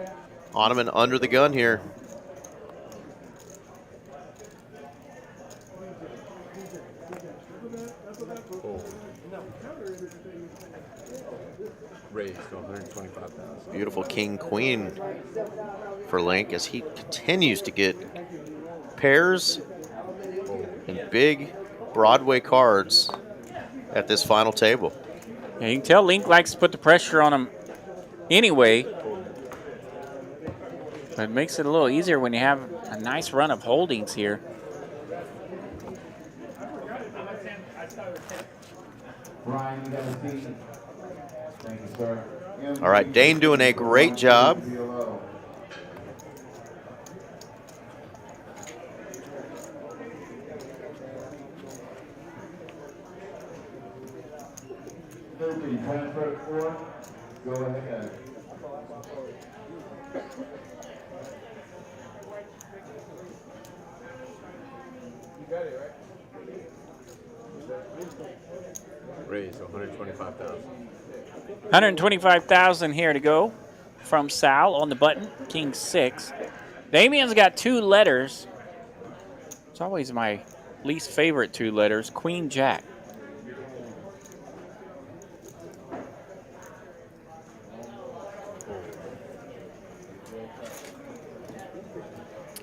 Oneman under the gun here. Raised to 125,000. Beautiful king queen for Link as he continues to get pairs and big Broadway cards at this final table. Yeah, you can tell Link likes to put the pressure on him anyway. But it makes it a little easier when you have a nice run of holdings here. All right, Dane doing a great job. Go ahead. You got it, right? Raised to 125,000. 125,000 here to go from Sal on the button, king 6. Damien's got 2 letters. It's always my least favorite 2 letters, queen jack.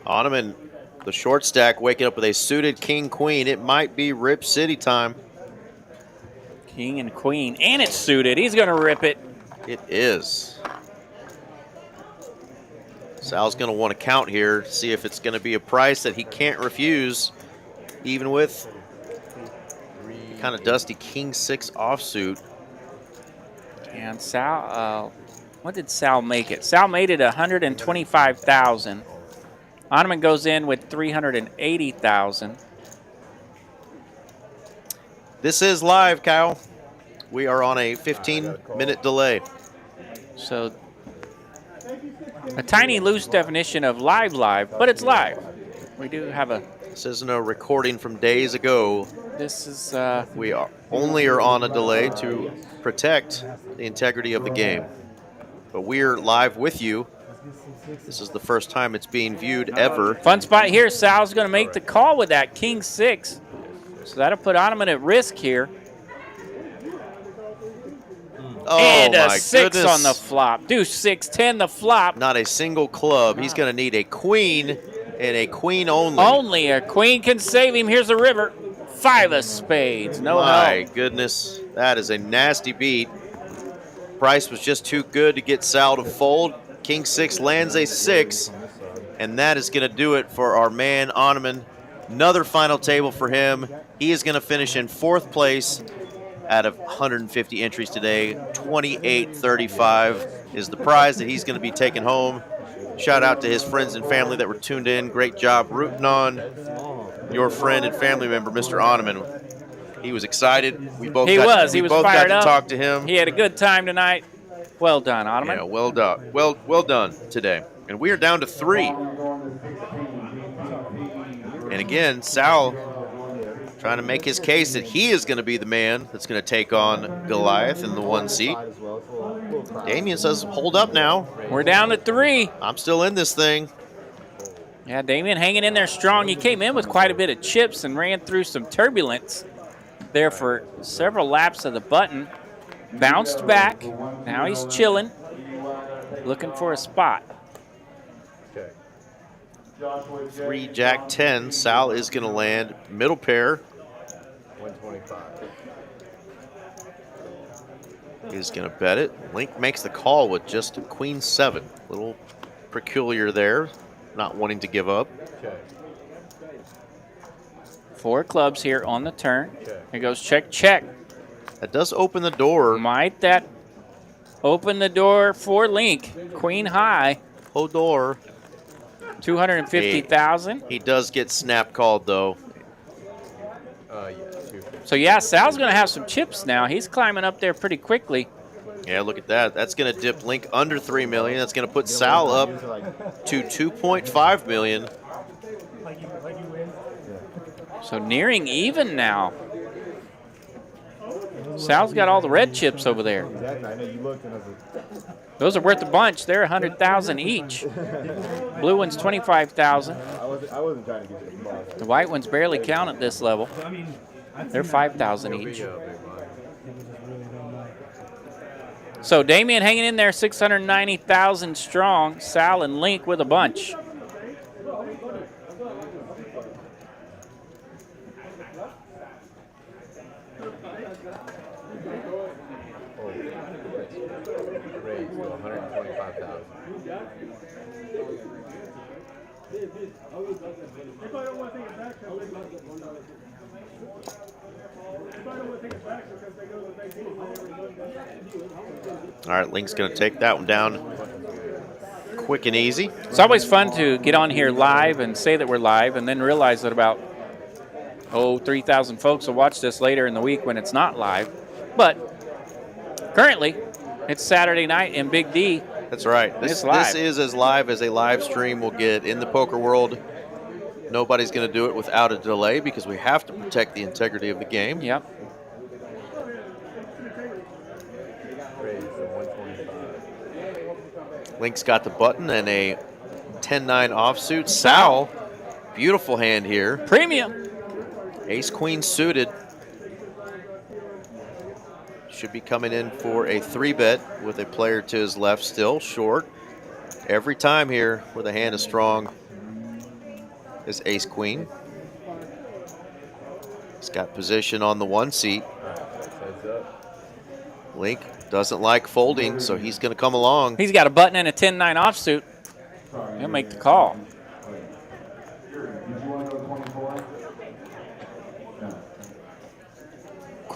Oneman, the short stack, waking up with a suited king queen. It might be Rip City time. King and queen, and it's suited. He's going to rip it. It is. Sal's going to want to count here, see if it's going to be a price that he can't refuse, even with kind of dusty king-6 offsuit. And Sal, what did Sal make it? Sal made it 125,000. Ottoman goes in with 380,000. This is live, Kyle. We are on a 15-minute delay. So a tiny loose definition of live, but it's live. We do have a. This isn't a recording from days ago. This is. We are on a delay to protect the integrity of the game. But we're live with you. This is the first time it's being viewed ever. Fun spot here. Sal's going to make the call with that king-6. So that'll put Ottoman at risk here. Oh, and a my 6 goodness. on the flop. Deuce 6, 10 the flop. Not a single club. He's going to need a queen and a queen only. Only a queen can save him. Here's the river. 5 of spades. No My help. goodness. That is a nasty beat. Price was just too good to get Sal to fold. King-6 lands a 6. And that is going to do it for our man, Ottoman. Another final table for him. He is going to finish in 4th place out of 150 entries today. 28.35 is the prize that he's going to be taking home. Shout out to his friends and family that were tuned in. Great job rooting on your friend and family member, Mr. Ottoman. He was excited. We both He got was got fired to up. talk to him. He had a good time tonight. Well done, Ottoman. Yeah, well done. Well done today. And we are down to 3. And again, Sal trying to make his case that he is going to be the man that's going to take on Goliath in the 1 seat. Damien says, hold up now. We're down to 3. I'm still in this thing. Yeah, Damien hanging in there strong. He came in with quite a bit of chips and ran through some turbulence there for several laps of the button. Bounced back. Now he's chilling, looking for a spot. 3 Jack 10. Sal is going to land middle pair. 125. He's going to bet it. Link makes the call with just queen 7. Little peculiar there, not wanting to give up. 4 clubs here on the turn. Here goes check, check. That does open the door. Might that open the door for Link? Queen high. Hodor. 250,000. He does get snap called though. Yeah, 250. So yeah, Sal's going to have some chips now. He's climbing up there pretty quickly. Yeah, look at that. That's going to dip Link under 3 million. That's going to put Sal up to 2.5 million. So nearing even now. Sal's got all the red chips over there. Those are worth a bunch. They're 100,000 each. Blue one's 25,000. I wasn't trying to get you the ball. The white ones barely count at this level. They're 5,000 each. So Damien hanging in there, 690,000 strong. Sal and Link with a bunch. Raised to 125,000. All right, Link's going to take that one down quick and easy. It's always fun to get on here live and say that we're live and then realize that about, 3,000 folks will watch this later in the week when it's not live. But currently, it's Saturday night in Big D. That's right. It's live. This is as live as a live stream will get in the poker world. Nobody's going to do it without a delay because we have to protect the integrity of the game. Yep. Raised to 125. Link's got the button and a 10-9 offsuit. Sal, beautiful hand here. Premium. Ace-queen suited. Should be coming in for a 3-bet with a player to his left still, short. Every time here where the hand is strong is ace-queen. He's got position on the 1 seat. Heads up. Link doesn't like folding, so he's going to come along. He's got a button and a 10-9 offsuit. He'll make the call.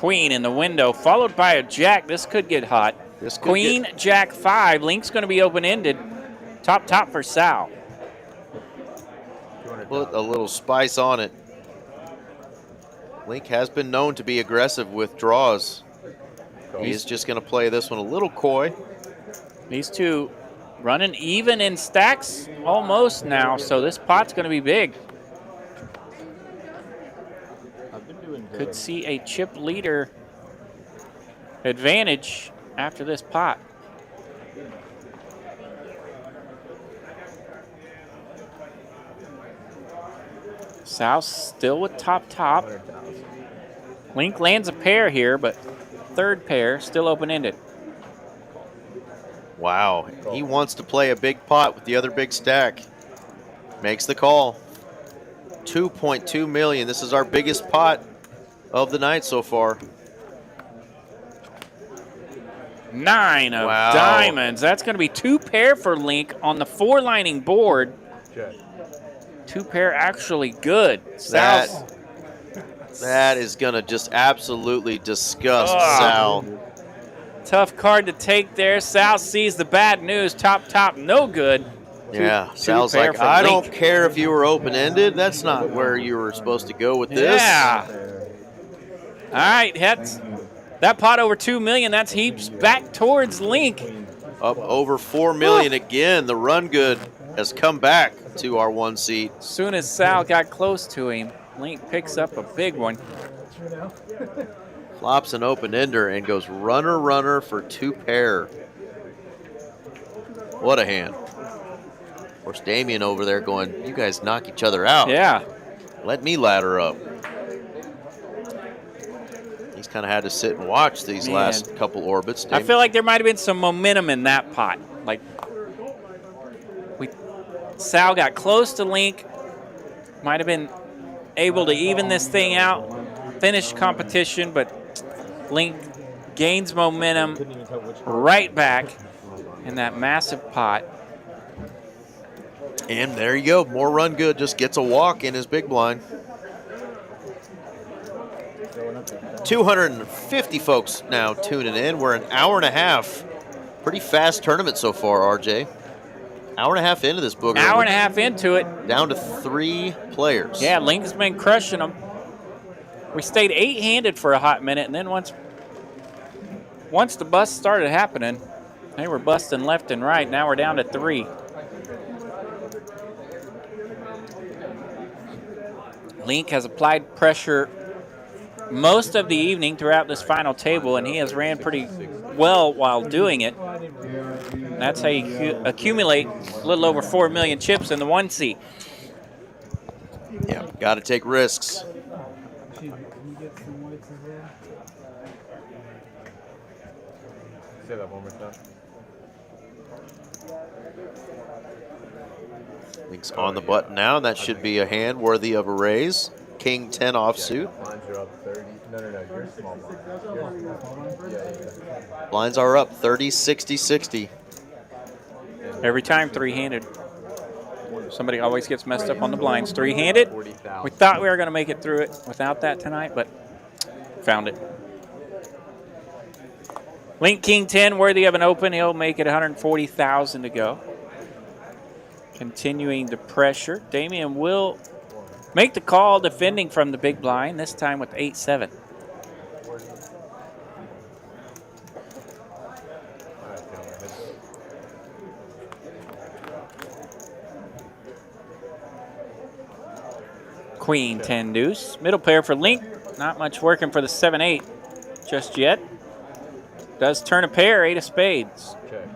Queen in the window, followed by a jack. This could get hot. This could Queen, jack 5. Link's going to be open-ended. Top for Sal. Put a little spice on it. Link has been known to be aggressive with draws. He's just going to play this one a little coy. These two running even in stacks almost now, so this pot's going to be big. Could see a chip leader advantage after this pot. Sal's still with top. Link lands a pair here, but third pair still open-ended. Wow, he wants to play a big pot with the other big stack. Makes the call. 2.2 million. This is our biggest pot of the night so far. 9 of Wow. diamonds. That's going to be 2 pair for Link on the 4-lining board. Check. 2 pair actually good. Sal's That is going to just absolutely disgust Ugh. Sal. tough card to take there. Sal sees the bad news. Top, no good. Yeah, Two Sal's pair like, for I Link. don't care if you were open-ended. That's not where you were supposed to go with this. Yeah. All right, that pot over 2 million. That's heaps back towards Link. Up over 4 million again. The run good has come back to our 1 seat. As soon as Sal got close to him, Link picks up a big one. Flops an open-ender and goes runner for 2 pair. What a hand. Of course, Damien over there going, you guys knock each other out. Yeah. Let me ladder up. He's kind of had to sit and watch these last couple orbits. I feel like there might have been some momentum in that pot. Like, Sal got close to Link, might have been able to even this thing out, finish competition, but Link gains momentum right back in that massive pot. And there you go. More run good. Just gets a walk in his big blind. 250 folks now tuning in. We're an hour and a half. Pretty fast tournament so far, RJ. Hour and a half into this booger. Hour and a half into it. Down to 3 players. Yeah, Link's been crushing them. We stayed 8-handed for a hot minute, and then once the bust started happening, they were busting left and right. Now we're down to 3. Link has applied pressure most of the evening throughout this final table, and he has ran pretty well while doing it. That's how you accumulate a little over 4 million chips in the 1 seat. Yeah, got to take risks. Say that one more time. Link's on the button now. That should be a hand worthy of a raise. King 10 offsuit. Blinds are up 30. No, you're small blind. Blinds are up 30, 60, 60. Every time 3-handed. Somebody always gets messed up on the blinds. 3-handed. We thought we were going to make it through it without that tonight, but found it. Link King 10 worthy of an open. He'll make it 140,000 to go. Continuing the pressure. Damien will make the call, defending from the big blind, this time with 8-7. Queen 10 deuce. Middle pair for Link. Not much working for the 7-8 just yet. Does turn a pair, 8 of spades. Check.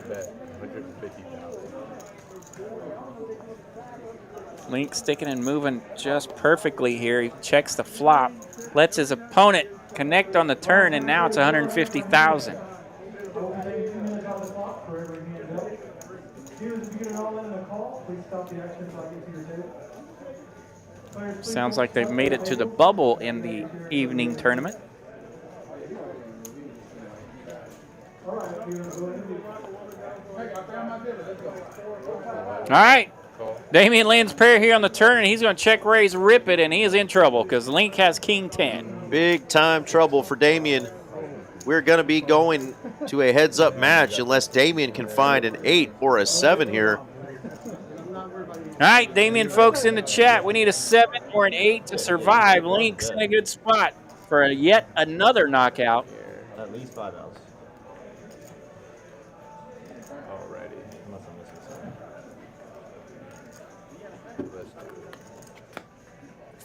Bet 150,000. Link sticking and moving just perfectly here. He checks the flop, lets his opponent connect on the turn, and now it's 150,000. Sounds like they've made it to the bubble in the evening tournament. All right, Damien lands pair here on the turn, and he's going to check raise, rip it, and he is in trouble because Link has king 10. Big time trouble for Damien. We're going to be going to a heads-up match unless Damien can find an 8 or a 7 here. All right, Damien, folks in the chat, we need a 7 or an 8 to survive. Link's in a good spot for yet another knockout. At least 5 outs. Already. Unless I'm missing something. Let's do it.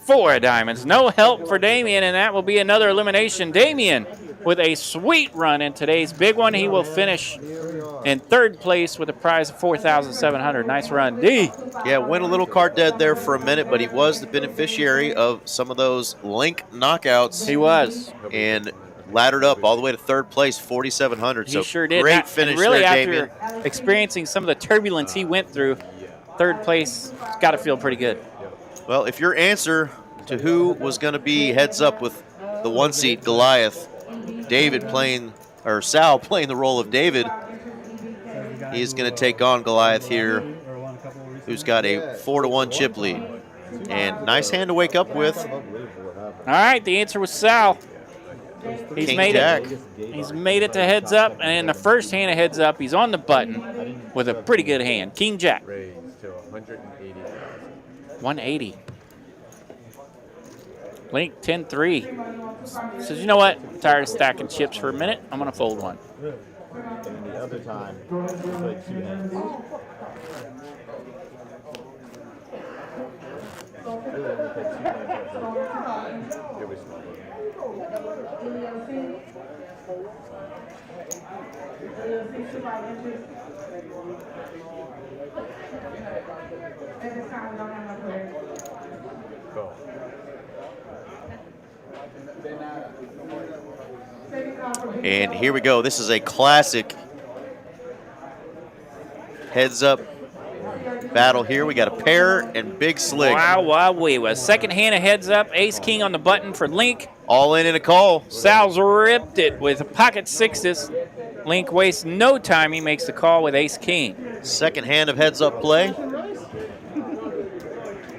4 of diamonds. No help for Damien, and that will be another elimination. Damien with a sweet run in today's big one. He will finish in 3rd place with a prize of $4,700. Nice run, D. Yeah, went a little card dead there for a minute, but he was the beneficiary of some of those Link knockouts. He was. And laddered up all the way to 3rd place, 4,700. So He sure did. great finish and really, there, Damien. after experiencing some of the turbulence he went through, 3rd place, got to feel pretty good. Well, if your answer to who was going to be heads up with the 1 seat, Goliath, David playing, or Sal playing the role of David, he's going to take on Goliath here, who's got a 4-1 chip lead. And nice hand to wake up with. All right, the answer was Sal. He's King made Jack. it. He's made it to heads up, and in the first hand of heads up, he's on the button with a pretty good hand. King Jack. Raise to 180,000. 180. Link 10-3. Says, you know what? I'm tired of stacking chips for a minute. I'm going to fold one. And the other time, it's like 2 hands. It was cool. And here we go. This is a classic heads up battle here. We got a pair and big slick. Wow, wow, wee. With second hand of heads up, ace king on the button for Link. All in a call. Sal's ripped it with pocket sixes. Link wastes no time. He makes the call with ace king. Second hand of heads up play.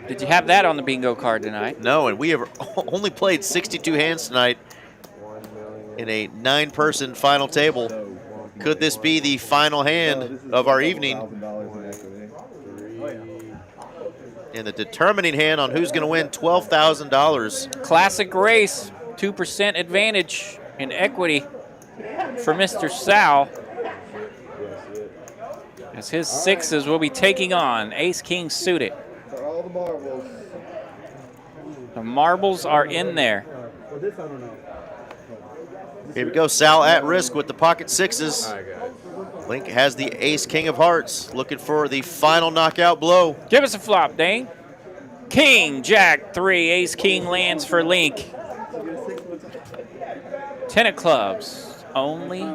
Did you have that on the bingo card tonight? No, and we have only played 62 hands tonight in a 9-person final table. Could this be the final hand of our evening? And the determining hand on who's going to win $12,000. Classic race, 2% advantage in equity for Mr. Sal. As his sixes will be taking on ace king suited. All the marbles. The marbles are in there. For this, I don't know. Here we go, Sal at risk with the pocket sixes. All right, guys. Link has the ace king of hearts, looking for the final knockout blow. Give us a flop, Dane. King, Jack, 3. Ace, King lands for Link. 10 of clubs. Only.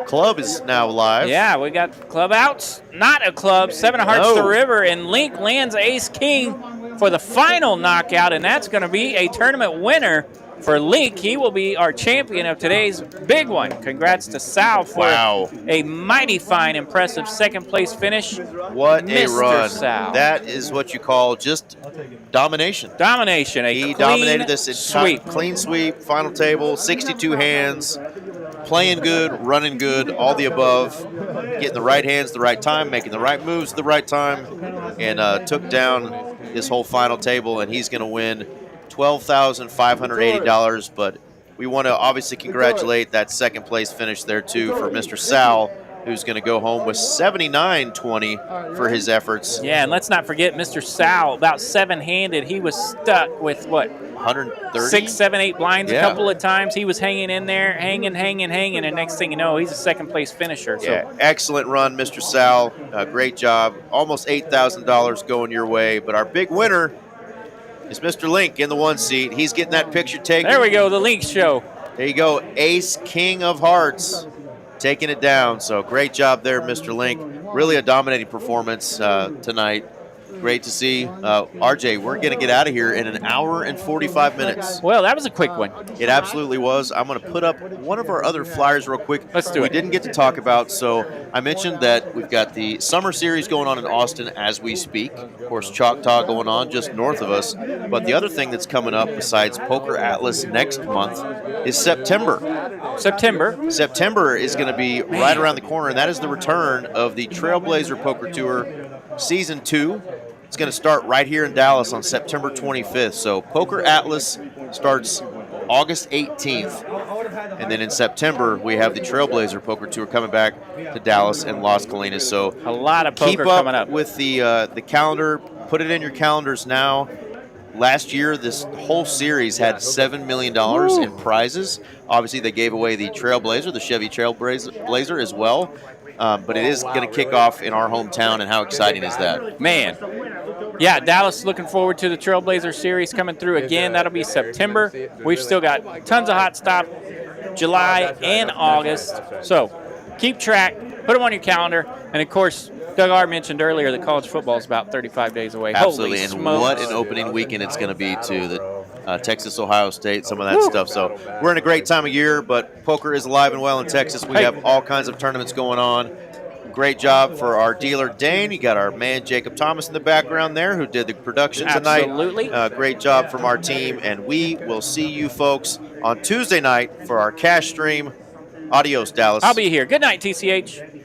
Club is now live. Yeah, we got club outs. Not a club. 7 of hearts No. to river, and Link lands Ace, King for the final knockout, and that's going to be a tournament winner for Link. He will be our champion of today's big one. Congrats to Sal for a mighty fine, impressive second place finish. What a Mr. run. Sal. That is what you call just domination. Domination. A He clean dominated this entire sweep. clean sweep, final table, 62 hands, playing good, running good, all the above, getting the right hands the right time, making the right moves at the right time, and took down this whole final table, and he's going to win $12,580, but we want to obviously congratulate that second place finish there too for Mr. Sal, who's going to go home with $79.20 for his efforts. Yeah, and let's not forget Mr. Sal, about seven-handed. He was stuck with, what, 130? 6, 7, 8 blinds Yeah. a couple of times. He was hanging in there, hanging, and next thing you know, he's a second-place finisher. So. Yeah, excellent run, Mr. Sal. Great job. Almost $8,000 going your way, but our big winner is Mr. Link in the 1 seat. He's getting that picture taken. There we go, the Link show. There you go, Ace King of Hearts, taking it down. So great job there, Mr. Link. Really a dominating performance tonight. Great to see. RJ, we're going to get out of here in an hour and 45 minutes. Well, that was a quick one. It absolutely was. I'm going to put up one of our other flyers real quick. Let's do we it. didn't get to talk about, so I mentioned that we've got the summer series going on in Austin as we speak. Of course, Choctaw going on just north of us. But the other thing that's coming up besides Poker Atlas next month is September. September is going to be right around the corner, and that is the return of the Trailblazer Poker Tour Season 2. It's going to start right here in Dallas on September 25th. So Poker Atlas starts August 18th. And then in September, we have the Trailblazer Poker Tour coming back to Dallas and Las Colinas. So a lot of poker coming up. With the calendar. Put it in your calendars now. Last year, this whole series had $7 million in prizes. Obviously, they gave away the Trailblazer, the Chevy Trailblazer as well. But it is going to kick off in our hometown, and how exciting is that? Man. Yeah, Dallas looking forward to the Trailblazer series coming through again. That'll be September. We've still got tons of hot stuff, July and August. So keep track, put them on your calendar. And, of course, Doug R. mentioned earlier that college football is about 35 days away. Absolutely, Holy and smokes. what an opening weekend it's going to be to the Texas, Ohio State, some of that stuff. So we're in a great time of year, but poker is alive and well in Texas. We have all kinds of tournaments going on. Great job for our dealer, Dane. You got our man, Jacob Thomas, in the background there, who did the production tonight. Absolutely. Great job from our team, and we will see you folks on Tuesday night for our cash stream. Adios, Dallas. I'll be here. Good night, TCH.